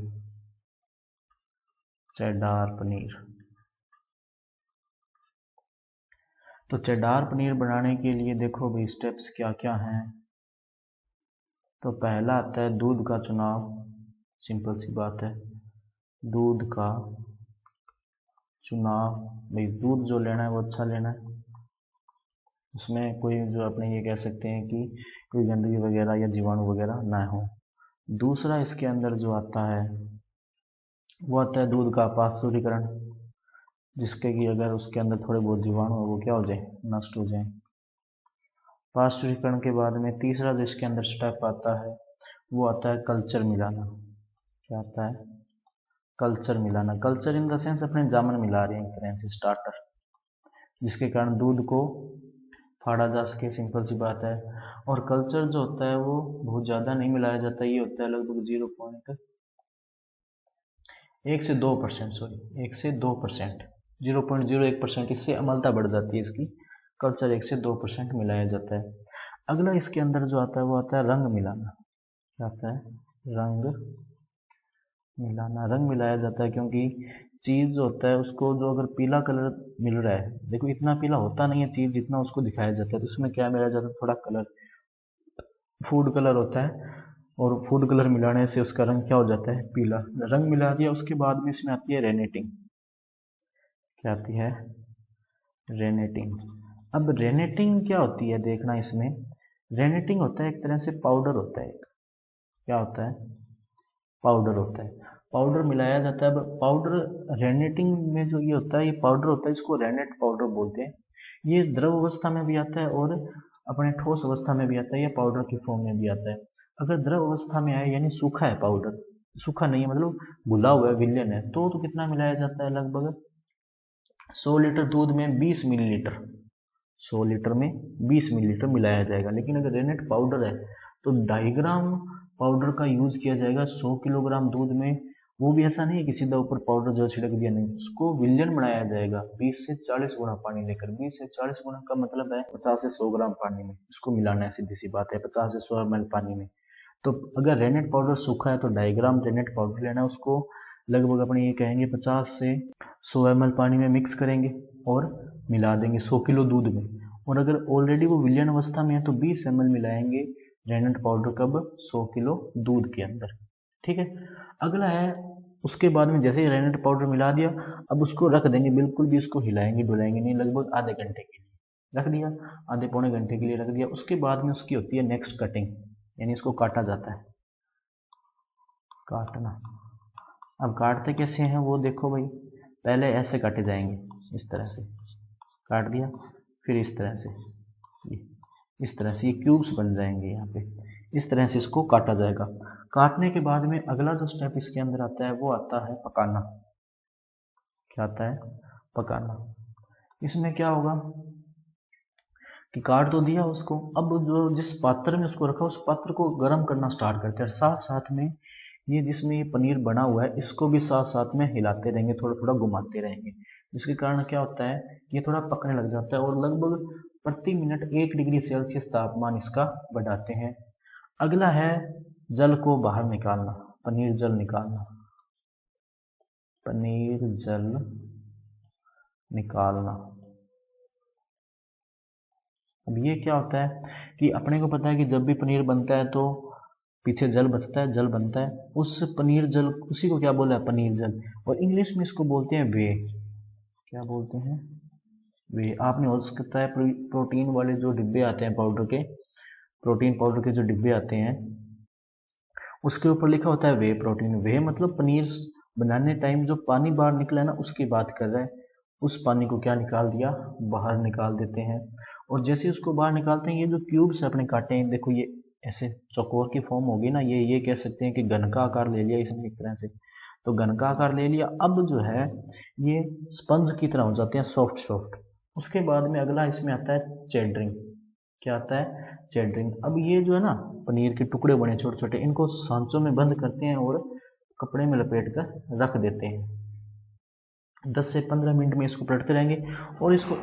चेडार पनीर। तो चेडार पनीर बनाने के लिए देखो भाई स्टेप्स क्या क्या हैं। तो पहला आता है दूध का चुनाव। सिंपल सी बात है, दूध का चुनाव। भाई दूध जो लेना है वो अच्छा लेना है। उसमें कोई जो अपने ये कह सकते हैं कि कोई गंदगी वगैरह या जीवाणु वगैरह ना हो। दूसरा इसके अंदर जो आता है वो आता है दूध का पास्तुरीकरण, जिसके कि अगर उसके अंदर थोड़े बहुत जीवाणु हो वो क्या हो जाए, नष्ट हो जाए। पास्तुरीकरण के बाद में तीसरा जो इसके अंदर स्टेप आता है वो आता है कल्चर मिलाना। क्या आता है, कल्चर मिलाना। कल्चर इन द सेंस अपने जामन मिला रहे हैं एक तरह से, स्टार्टर, जिसके कारण दूध को फाड़ा जा सके, सिंपल सी बात है। और कल्चर जो होता है वो बहुत ज़्यादा नहीं मिलाया जाता, ये होता है लगभग 1 से 2%, सॉरी 1 से 2%, 0.01%, इससे अम्लता बढ़ जाती है इसकी। कल्चर 1 से 2% मिलाया जाता है। अगला इसके अंदर जो आता है वो आता है रंग मिलाना। क्या आता है, रंग मिलाना। रंग मिलाया जाता है क्योंकि चीज़ जो होता है उसको जो अगर पीला कलर मिल रहा है, देखो इतना पीला होता नहीं है चीज़ जितना उसको दिखाया जाता है, तो उसमें क्या मिलाया जाता है, थोड़ा कलर, फूड कलर होता है, और फूड कलर मिलाने से उसका रंग क्या हो जाता है, पीला। रंग मिला दिया, उसके बाद में इसमें आती है रेनेटिंग। क्या आती है, रेनेटिंग। अब रेनेटिंग क्या होती है देखना, इसमें रेनेटिंग होता है एक तरह से पाउडर होता है। क्या होता है, पाउडर होता है। पाउडर मिलाया जाता है। अब पाउडर रेनेटिंग में जो ये होता है, ये पाउडर होता है, इसको रेनेट पाउडर बोलते हैं। ये द्रव अवस्था में भी आता है और अपने ठोस अवस्था में भी आता है, या पाउडर की फॉर्म में भी आता है। अगर द्रव अवस्था में आए यानी सूखा है पाउडर, सूखा नहीं है मतलब घुला हुआ है, विलयन है, तो कितना मिलाया जाता है, लगभग 100 लीटर दूध में 20 मिलीलीटर, 100 लीटर में 20 मिलीलीटर मिलाया जाएगा। लेकिन अगर रेनेट पाउडर है तो 2.5 ग्राम पाउडर का यूज किया जाएगा 100 किलोग्राम दूध में। वो भी ऐसा नहीं है कि सीधा ऊपर पाउडर जो छिड़क दिया, नहीं, उसको विलयन बनाया जाएगा 20 से 40 गुना पानी लेकर। 20 से 40 गुना का मतलब है 50 से 100 ग्राम पानी में इसको मिलाना है, सीधी सी बात है, 50 से 100 ml पानी में। तो अगर रेनेट पाउडर सूखा है तो 2.5 ग्राम रेनेट पाउडर लेना है, उसको लगभग अपने ये कहेंगे 50 से 100 ml पानी में मिक्स करेंगे और मिला देंगे 100 किलो दूध में। और अगर ऑलरेडी वो विलयन अवस्था में है तो 20 ml मिलाएंगे रेनेट पाउडर कब, 100 किलो दूध के अंदर। ठीक है। अगला है उसके बाद में जैसे ही रेनेट पाउडर मिला दिया, अब उसको रख देंगे, बिल्कुल भी उसको हिलाएंगे डुलाएंगे नहीं, लगभग आधे घंटे के लिए रख दिया, आधे पौने घंटे के लिए रख दिया। उसके बाद में उसकी होती है नेक्स्ट कटिंग, यानी इसको काटा जाता है, काटना। अब काटते कैसे हैं वो देखो भाई, पहले ऐसे काटे जाएंगे, इस तरह से काट दिया, फिर इस तरह से, इस तरह से ये क्यूब्स बन जाएंगे यहाँ पे, इस तरह से इसको काटा जाएगा। काटने के बाद में अगला जो स्टेप इसके अंदर आता है वो आता है पकाना। क्या आता है, पकाना। इसमें क्या होगा कि काट तो दिया उसको, अब जो जिस पात्र में उसको रखा उस पात्र को गर्म करना स्टार्ट करते हैं, साथ साथ में ये जिसमें ये पनीर बना हुआ है इसको भी साथ साथ में हिलाते रहेंगे, थोड़ा थोड़ा घुमाते रहेंगे, जिसके कारण क्या होता है, ये थोड़ा पकने लग जाता है, और लगभग प्रति मिनट 1 डिग्री सेल्सियस तापमान इसका बढ़ाते हैं। अगला है जल को बाहर निकालना, पनीर जल निकालना, पनीर जल निकालना। अब ये क्या होता है कि अपने को पता है कि जब भी पनीर बनता है तो पीछे जल बचता है, जल बनता है, उस पनीर जल, उसी को क्या बोला है, पनीर जल। और इंग्लिश में इसको बोलते हैं वे। क्या बोलते हैं, वे। आपने हो सकता है प्रोटीन वाले जो डिब्बे आते हैं पाउडर के, प्रोटीन पाउडर के जो डिब्बे आते हैं उसके ऊपर लिखा होता है वे प्रोटीन। वे मतलब पनीर बनाने टाइम जो पानी बाहर निकला है ना, उसकी बात कर रहा है। उस पानी को क्या निकाल दिया, बाहर निकाल देते हैं। और जैसे उसको बाहर निकालते हैं, ये जो क्यूब्स अपने काटे हैं, देखो ये ऐसे चौकोर की फॉर्म होगी ना, ये कह सकते हैं कि घन का आकार ले लिया इसने एक तरह से, तो घन का आकार ले लिया। अब जो है ये स्पंज की तरह हो जाते हैं, सॉफ्ट सॉफ्ट। उसके बाद में अगला इसमें आता है चेडरिंग। क्या आता है, चेडरिंग। अब ये जो है ना पनीर के टुकड़े बने छोटे छोटे, इनको सांचों में बंद करते हैं और कपड़े में लपेट कर रख देते हैं। 10 से 15 मिनट में इसको पलटते रहेंगे और इसको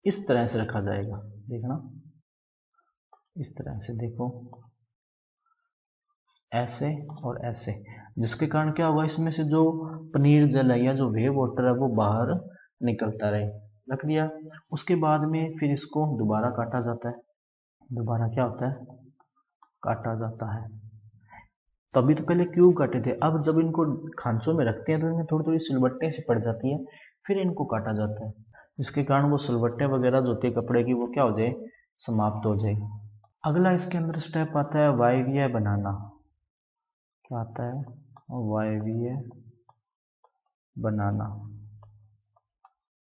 इस तरह से रखा जाएगा, देखना इस तरह से, देखो ऐसे और ऐसे, जिसके कारण क्या होगा, इसमें से जो पनीर जल है या जो वे वाटर है वो बाहर निकलता रहे। रख दिया। उसके बाद में फिर इसको दोबारा काटा जाता है, दोबारा क्या होता है, काटा जाता है। तभी तो पहले क्यूब काटे थे, अब जब इनको खांचों में रखते हैं तो इनमें थोड़ी थोड़ी सिलबट्टे सी पड़ जाती है, फिर इनको काटा जाता है। जिसके कारण वो सिलवट्टे वगैरह जो होती है कपड़े की वो क्या हो जाए, समाप्त हो जाए। अगला इसके अंदर स्टेप आता है वायवीय बनाना। क्या आता है, वायवीय बनाना।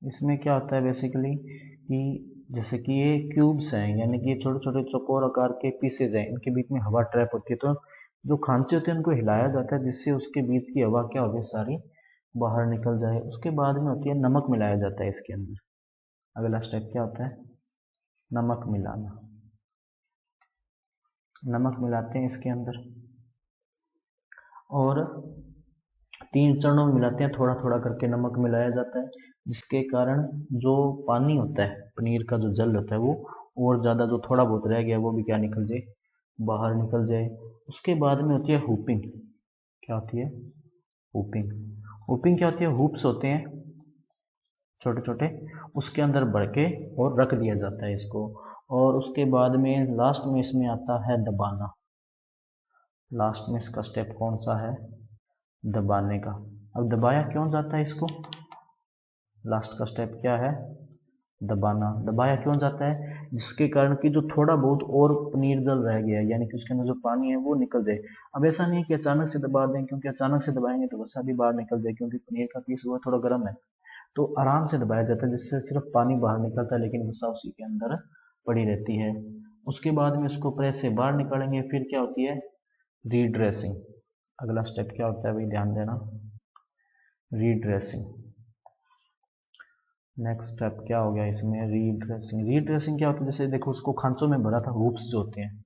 इसमें क्या होता है बेसिकली कि जैसे कि ये क्यूब्स हैं, यानी कि ये छोटे छोटे चौकोर आकार के पीसेज हैं, इनके बीच में हवा ट्रैप होती है, तो जो खांचे होते हैं उनको हिलाया जाता है जिससे उसके बीच की हवा क्या होगी, सारी बाहर निकल जाए। उसके बाद में होती है नमक मिलाया जाता है इसके अंदर। अगला स्टेप क्या होता है, नमक मिलाना। नमक मिलाते हैं इसके अंदर और 3 चरणों में मिलाते हैं, थोड़ा थोड़ा करके नमक मिलाया जाता है, जिसके कारण जो पानी होता है, पनीर का जो जल होता है वो और ज़्यादा जो थोड़ा बहुत रह गया वो भी क्या निकल जाए, बाहर निकल जाए। उसके बाद में होती है हुपिंग। क्या होती है, हुपिंग। हुपिंग क्या होती है, हुप्स होते हैं छोटे छोटे, उसके अंदर भर के और रख दिया जाता है इसको। और उसके बाद में लास्ट में इसमें आता है दबाना। लास्ट में इसका स्टेप कौन सा है, दबाने का। अब दबाया क्यों जाता है इसको, लास्ट का स्टेप क्या है, दबाना। दबाया क्यों जाता है, जिसके कारण कि जो थोड़ा बहुत और पनीर जल रह गया है, यानी कि उसके अंदर जो पानी है वो निकल जाए। अब ऐसा नहीं है कि अचानक से दबा दें, क्योंकि अचानक से दबाएंगे तो वसा भी बाहर निकल जाए, क्योंकि पनीर का पीस हुआ थोड़ा गर्म है। तो आराम से दबाया जाता है जिससे सिर्फ पानी बाहर निकलता है, लेकिन वसा उसी के अंदर पड़ी रहती है। उसके बाद में उसको प्रेस से बाहर निकालेंगे, फिर क्या होती है, रीड्रेसिंग। अगला स्टेप क्या होता है भाई, ध्यान देना, रीड्रेसिंग। नेक्स्ट स्टेप क्या हो गया इसमें, रीड्रेसिंग। रीड्रेसिंग क्या होता है, जैसे देखो उसको खांचों में भरा था, हुप्स जो होते हैं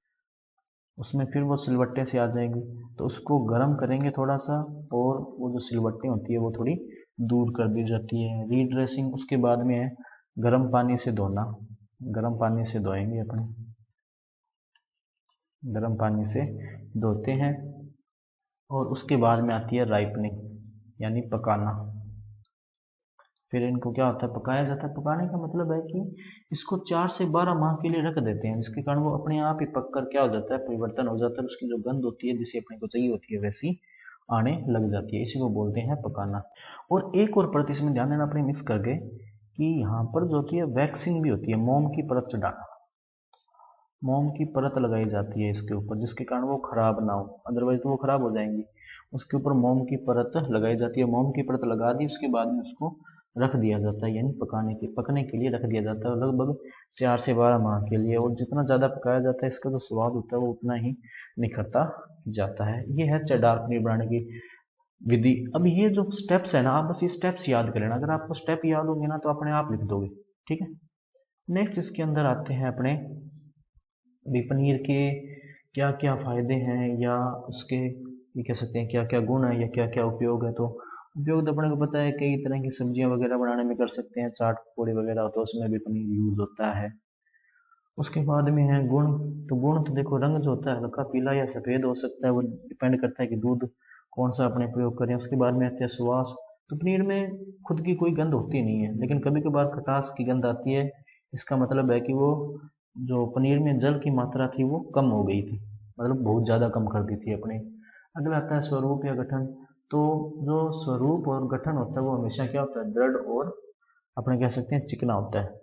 उसमें फिर वो सिलवट्टे से आ जाएंगी, तो उसको गर्म करेंगे थोड़ा सा, और वो जो सिलवट्टे होती है वो थोड़ी दूर कर दी जाती है, रीड्रेसिंग। उसके बाद में है गर्म पानी से धोना। गर्म पानी से धोएंगे अपने, गर्म पानी से धोते हैं। और उसके बाद में आती है राइपनिंग, यानी पकाना। फिर इनको क्या होता है, पकाया जाता है। पकाने का मतलब है कि इसको 4 से 12 माह के लिए रख देते हैं, जिसके कारण वो अपने आप ही पक कर क्या हो जाता है, परिवर्तन हो जाता है, उसकी जो गंध होती है जिसे अपने को चाहिए होती है वैसी आने लग जाती है। इसी को बोलते हैं पकाना। और एक और परत इसमें ध्यान देना अपने मिक्स करके, कि यहाँ पर जो होती है वैक्सिंग भी होती है, मोम की परत चढ़ाना। मोम की परत लगाई जाती है इसके ऊपर, जिसके कारण वो खराब ना हो, अदरवाइज तो वो खराब हो जाएंगी। उसके ऊपर मोम की परत लगाई जाती है। मोम की परत लगा दी, उसके बाद में उसको रख दिया जाता है, यानी पकने के लिए रख दिया जाता है लगभग 4 से 12 माह के लिए। और जितना ज़्यादा पकाया जाता है इसका जो स्वाद होता है वो उतना ही निखरता जाता है। ये है चटदार पनीर बनाने की विधि। अब ये जो स्टेप्स है ना, आप बस ये स्टेप्स याद कर लेना। अगर आपको स्टेप याद होंगे ना तो अपने आप लिख दोगे, ठीक है। नेक्स्ट इसके अंदर आते हैं अपने भी पनीर के क्या क्या फायदे हैं, या उसके ये कह सकते हैं क्या क्या गुण है या क्या क्या उपयोग है। तो उपयोग तो अपने को पता है, कई तरह की सब्जियां वगैरह बनाने में कर सकते हैं, चाट पकौड़े वगैरह तो उसमें भी पनीर यूज होता है। उसके बाद में है गुण। तो गुण तो देखो, रंग जो होता है हल्का पीला या सफ़ेद हो सकता है, वो डिपेंड करता है कि दूध कौन सा अपने प्रयोग करें। उसके बाद में आते हैं सुवास। तो पनीर में खुद की कोई गंध होती नहीं है, लेकिन कभी कभार खटास की गंध आती है। इसका मतलब है कि वो जो पनीर में जल की मात्रा थी वो कम हो गई थी, मतलब बहुत ज़्यादा कम कर दी थी अपने। अगला आता है स्वरूप या गठन। तो जो स्वरूप और गठन होता है वो हमेशा क्या होता है, दृढ़ और अपने कह सकते हैं चिकना होता है।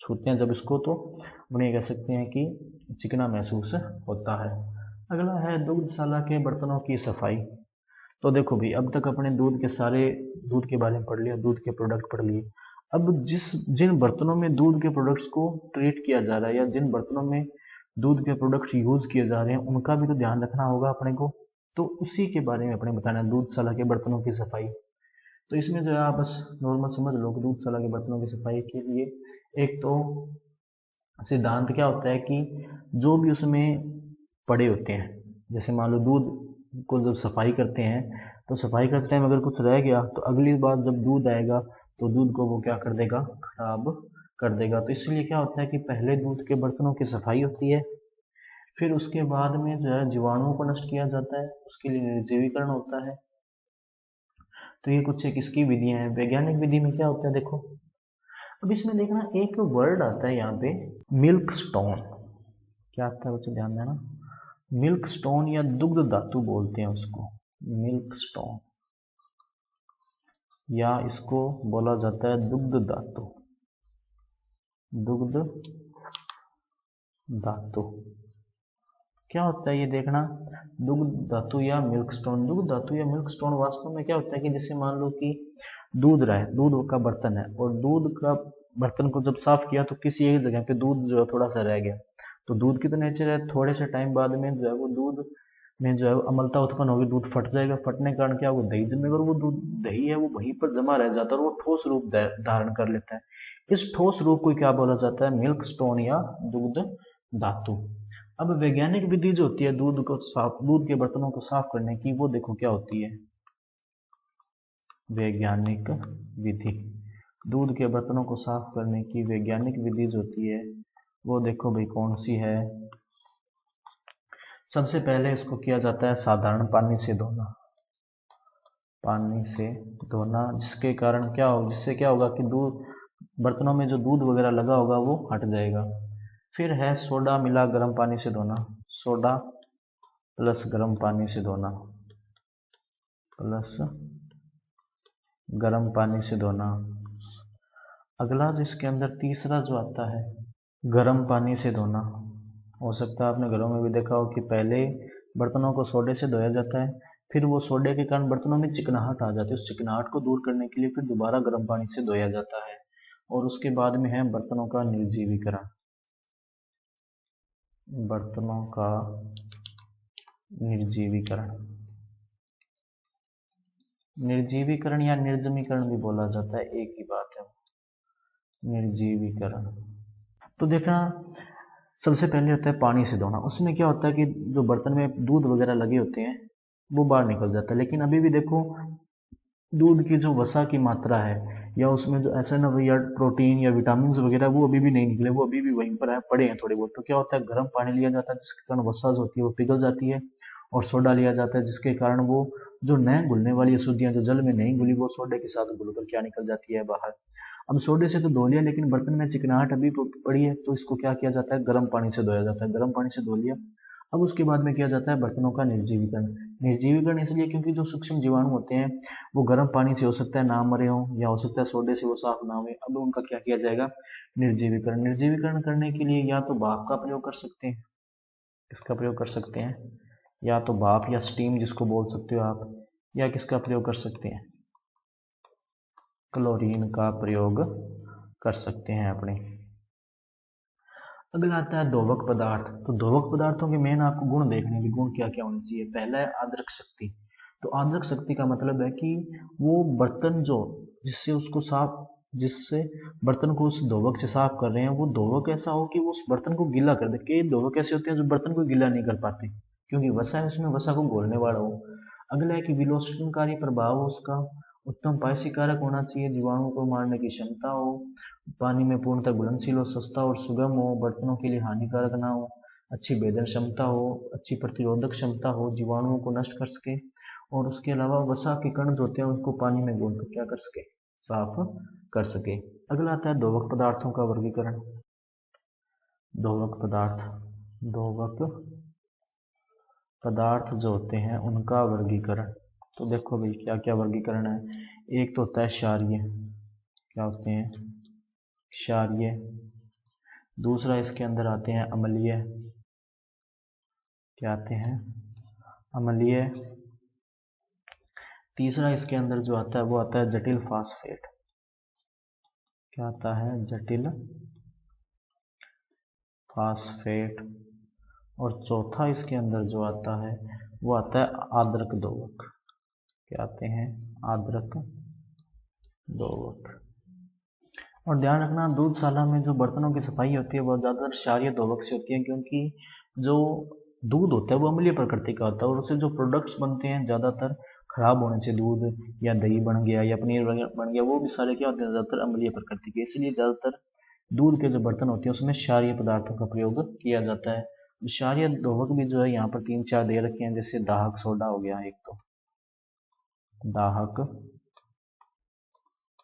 छूते हैं जब इसको तो अपने कह सकते हैं कि चिकना महसूस होता है। अगला है दुग्धशाला के बर्तनों की सफाई। तो देखो भाई, अब तक अपने दूध के बारे में पढ़ लिया, दूध के प्रोडक्ट पढ़ लिए। अब जिन बर्तनों में दूध के प्रोडक्ट्स को ट्रीट किया जा रहा है, या जिन बर्तनों में दूध के प्रोडक्ट्स यूज किए जा रहे हैं, उनका भी तो ध्यान रखना होगा अपने को। तो उसी के बारे में अपने बताना है, दूधशाला के बर्तनों की सफाई। तो इसमें जो है आप बस नॉर्मल समझ लो कि दूधशाला के बर्तनों की सफाई के लिए एक तो सिद्धांत क्या होता है कि जो भी उसमें पड़े होते हैं, जैसे मान लो दूध को जब सफाई करते हैं, तो सफाई करते टाइम अगर कुछ रह गया तो अगली बार जब दूध आएगा तो दूध को वो क्या कर देगा, खराब कर देगा। तो इसलिए क्या होता है कि पहले दूध के बर्तनों की सफाई होती है, फिर उसके बाद में जो है जीवाणुओं को नष्ट किया जाता है, उसके लिए निर्जीवीकरण होता है। तो ये कुछ एक इसकी विधियां हैं। वैज्ञानिक विधि में क्या होता है देखो, अब इसमें देखना एक वर्ड आता है यहाँ पे, मिल्क स्टोन। क्या आता है बच्चों, ध्यान देना, मिल्क स्टोन या दुग्ध धातु बोलते हैं उसको, मिल्क स्टोन, या इसको बोला जाता है दुग्ध धातु। दुग्ध धातु क्या होता है ये देखना। दुग्ध धातु या मिल्क स्टोन। दुग्ध धातु या मिल्क स्टोन वास्तव में क्या होता है कि जैसे मान लो कि दूध रहा है, दूध का बर्तन है, और दूध का बर्तन को जब साफ किया तो किसी एक जगह पे दूध जो है थोड़ा सा रह गया, तो दूध की तो नेचर है थोड़े से टाइम बाद में जो है वो दूध में जो है अम्लता उत्पन्न होगी, दूध फट जाएगा, फटने के कारण क्या वो दही जमेगा, और वो दूध दही है वो वहीं पर जमा रह जाता है और वो ठोस रूप धारण कर लेता है। इस ठोस रूप को क्या बोला जाता है? मिल्क स्टोन या दुग्ध धातु। अब वैज्ञानिक विधि जो होती है दूध के बर्तनों को साफ करने की, वो देखो क्या होती है। वैज्ञानिक विधि, दूध के बर्तनों को साफ करने की वैज्ञानिक विधि जो होती है वो देखो भाई कौन सी है। सबसे पहले इसको किया जाता है साधारण पानी से धोना। पानी से धोना जिसके कारण क्या हो, जिससे क्या होगा कि दूध बर्तनों में जो दूध वगैरह लगा होगा वो हट जाएगा। फिर है सोडा मिला गर्म पानी से धोना। सोडा प्लस गर्म पानी से धोना, प्लस गर्म पानी से धोना। अगला जिसके अंदर तीसरा जो आता है गर्म पानी से धोना। हो सकता है आपने घरों में भी देखा हो कि पहले बर्तनों को सोडे से धोया जाता है, फिर वो सोडे के कारण बर्तनों में चिकनाहट आ जाती है, उस चिकनाहट को दूर करने के लिए फिर दोबारा गर्म पानी से धोया जाता है। और उसके बाद में है बर्तनों का निर्जीवीकरण। बर्तनों का निर्जीवीकरण, निर्जीवीकरण या निर्जमीकरण भी बोला जाता है, एक ही बात है, निर्जीवीकरण। तो देखना सबसे पहले होता है पानी से धोना। उसमें क्या होता है कि जो बर्तन में दूध वगैरह लगे होते हैं वो बाहर निकल जाता है, लेकिन अभी भी देखो दूध की जो वसा की मात्रा है या उसमें जो एसएन या प्रोटीन या विटामिन वगैरह वो अभी भी नहीं निकले, वो अभी भी वहीं पर है, पड़े हैं थोड़े बहुत। तो क्या होता है गर्म पानी लिया जाता है जिसके कारण वसा जो होती है वो पिघल जाती है, और सोडा लिया जाता है जिसके कारण वो जो नए घुलने वाली अशुद्धियां जो जल में नहीं घुली वो सोडे के साथ घुलकर क्या निकल जाती है बाहर। अब सोडे से तो धो लिया, लेकिन बर्तन में चिकनाहट अभी पड़ी है, तो इसको क्या किया जाता है? गर्म पानी से धोया जाता है। गर्म पानी से धो लिया, अब उसके बाद में किया जाता है बर्तनों का निर्जीवीकरण। निर्जीवीकरण इसलिए क्योंकि जो सूक्ष्म जीवाणु होते हैं वो गर्म पानी से हो सकता है ना मरे हों, या हो सकता है सोडे से वो साफ ना हुए, अब उनका क्या किया जाएगा? निर्जीवीकरण। निर्जीवीकरण करने के लिए या तो भाप का प्रयोग कर सकते हैं, इसका प्रयोग कर सकते हैं, या तो भाप या स्टीम जिसको बोल सकते हो आप, या किसका प्रयोग कर सकते हैं? क्लोरीन का प्रयोग कर सकते हैं अपने। अगला आता है दोवक पदार्थ। तो दोवक पदार्थों के मेन आपको गुण देखने के, गुण क्या क्या होने चाहिए। पहला है आद्रक शक्ति। तो आद्रक शक्ति का मतलब है कि वो बर्तन जो जिससे उसको साफ, जिससे बर्तन को उस दोवक से साफ कर रहे हैं वो दोवक ऐसा हो कि वो उस बर्तन को गीला कर दे। कई दोवक ऐसे होते हैं जो बर्तन को गीला नहीं कर पाते क्योंकि वसा है उसमें, वसा को घोलने वाला हो। अगला है कि विलोचनकारी प्रभाव हो उसका, उत्तम पायसीकारक होना चाहिए, जीवाणुओं को मारने की क्षमता हो, पानी में पूर्णतः घुलनशील हो, सस्ता और सुगम हो, बर्तनों के लिए हानिकारक ना हो, अच्छी भेदन क्षमता हो, अच्छी प्रतिरोधक क्षमता हो, जीवाणुओं को नष्ट कर सके, और उसके अलावा वसा के कण जो होते हैं उनको पानी में घोल कर क्या कर सके? साफ कर सके। अगला आता है दोवक पदार्थों का वर्गीकरण। दोवक पदार्थ, दोवक पदार्थ जो होते हैं उनका वर्गीकरण। तो देखो भाई क्या क्या वर्गीकरण है। एक तो होता है क्षारीय, क्या होते हैं? क्षारीय। दूसरा इसके अंदर आते हैं अम्लीय, क्या आते हैं? अम्लीय। तीसरा इसके अंदर जो आता है वो आता है जटिल फास्फेट, क्या आता है? जटिल फास्फेट। और चौथा इसके अंदर जो आता है वो आता है आद्रक दोवक, क्या आते हैं? आद्रक दोवक। और ध्यान रखना दूधशाला में जो बर्तनों की सफाई होती है वो ज़्यादातर क्षारीय दोवक से होती है, क्योंकि जो दूध होता है वो अम्लीय प्रकृति का होता है, और उससे जो प्रोडक्ट्स बनते हैं ज़्यादातर खराब होने से, दूध या दही बन गया या पनीर बन गया, वो भी सारे क्या होते हैं? ज़्यादातर अम्लीय प्रकृति के। इसलिए ज़्यादातर दूध के जो बर्तन होते हैं उसमें क्षारीय पदार्थों का प्रयोग किया जाता है। क्षारीय दोवक भी जो है यहाँ पर 3-4 दे रखे हैं, जैसे दाहक सोडा हो गया, एक तो दाहक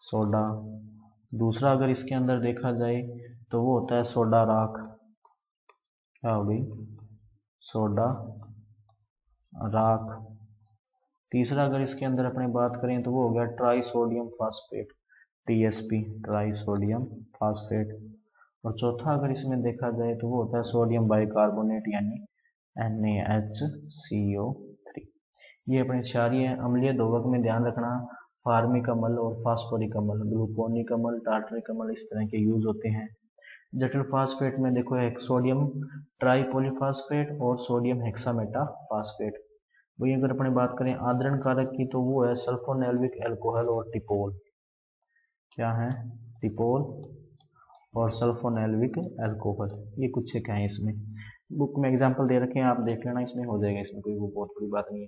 सोडा। दूसरा अगर इसके अंदर देखा जाए तो वो होता है सोडा राख, क्या हो गई? सोडा राख। तीसरा अगर इसके अंदर अपने बात करें तो वो हो गया try sodium phosphate, TSP, try sodium phosphate. और चौथा अगर इसमें देखा जाए तो वो होता है सोडियम बाइकार्बोनेट यानी NaHCO3। ये अपने क्षारीय अम्लीय दोवक में ध्यान रखना फार्मिक अम्ल और फास्फोरिक अम्ल, ग्लूकोनिक अम्ल, टार्टरिक अम्ल इस तरह के यूज होते हैं। जटिल फास्फेट में देखो एक सोडियम ट्राईपॉलीफास्फेट और सोडियम हेक्सामेटाफास्फेट। वही अगर अपने बात करें आर्द्रण कारक की तो वो है सल्फोनेल्विक अल्कोहल और टिपोल। क्या है? टिपोल और सल्फोनेल्विक अल्कोहल, ये कुछ एक है इसमें। बुक में एग्जांपल दे रखे हैं, आप देख लेना, इसमें हो जाएगा, इसमें कोई वो बहुत बड़ी बात नहीं है।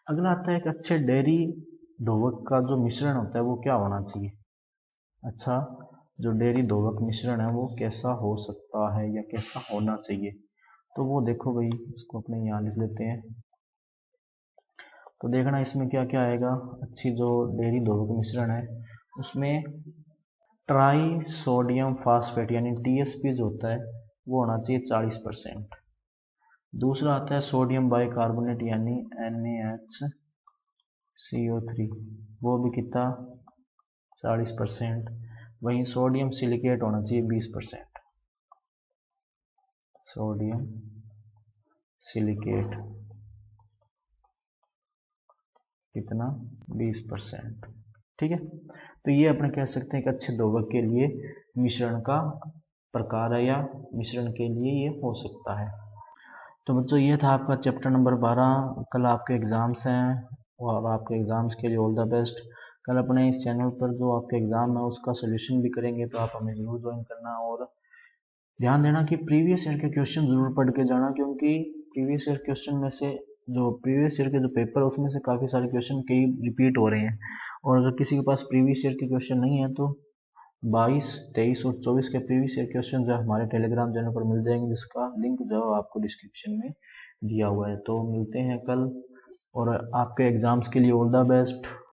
अगला आता है एक अच्छे डेयरी दोवक का जो मिश्रण होता है वो क्या होना चाहिए। अच्छा, जो डेयरी दोवक मिश्रण है वो कैसा हो सकता है या कैसा होना चाहिए, तो वो देखो भाई, इसको अपने यहाँ लिख लेते हैं। तो देखना इसमें क्या क्या आएगा। अच्छी जो डेयरी दोवक मिश्रण है उसमें ट्राई सोडियम फास्फेट यानी TSP जो होता है वो होना चाहिए 40%। दूसरा आता है सोडियम बाइकार्बोनेट यानी NaHCO3, वो भी कितना? 40%। वहीं सोडियम सिलिकेट होना चाहिए 20%। सोडियम सिलिकेट कितना? 20%। ठीक है, तो ये अपने कह सकते हैं कि अच्छे दोवक के लिए मिश्रण का प्रकार है या मिश्रण के लिए ये हो सकता है। तो बच्चों ये था आपका चैप्टर नंबर 12। कल आपके एग्ज़ाम्स हैं और आपके एग्ज़ाम्स के लिए ऑल द बेस्ट। कल अपने इस चैनल पर जो आपके एग्ज़ाम है उसका सोल्यूशन भी करेंगे, तो आप हमें ज़रूर ज्वाइन करना। और ध्यान देना कि प्रीवियस ईयर के क्वेश्चन ज़रूर पढ़ के जाना, क्योंकि प्रीवियस ईयर क्वेश्चन में से जो प्रीवियस ईयर के जो पेपर है उसमें से काफ़ी सारे क्वेश्चन कई रिपीट हो रहे हैं। और अगर किसी के पास प्रीवियस ईयर के क्वेश्चन नहीं है तो 22, 23 और 24 के प्रीवियस ईयर क्वेश्चन जो हमारे टेलीग्राम चैनल पर मिल जाएंगे, जिसका लिंक जो है आपको डिस्क्रिप्शन में दिया हुआ है। तो मिलते हैं कल और आपके एग्ज़ाम्स के लिए ऑल द बेस्ट।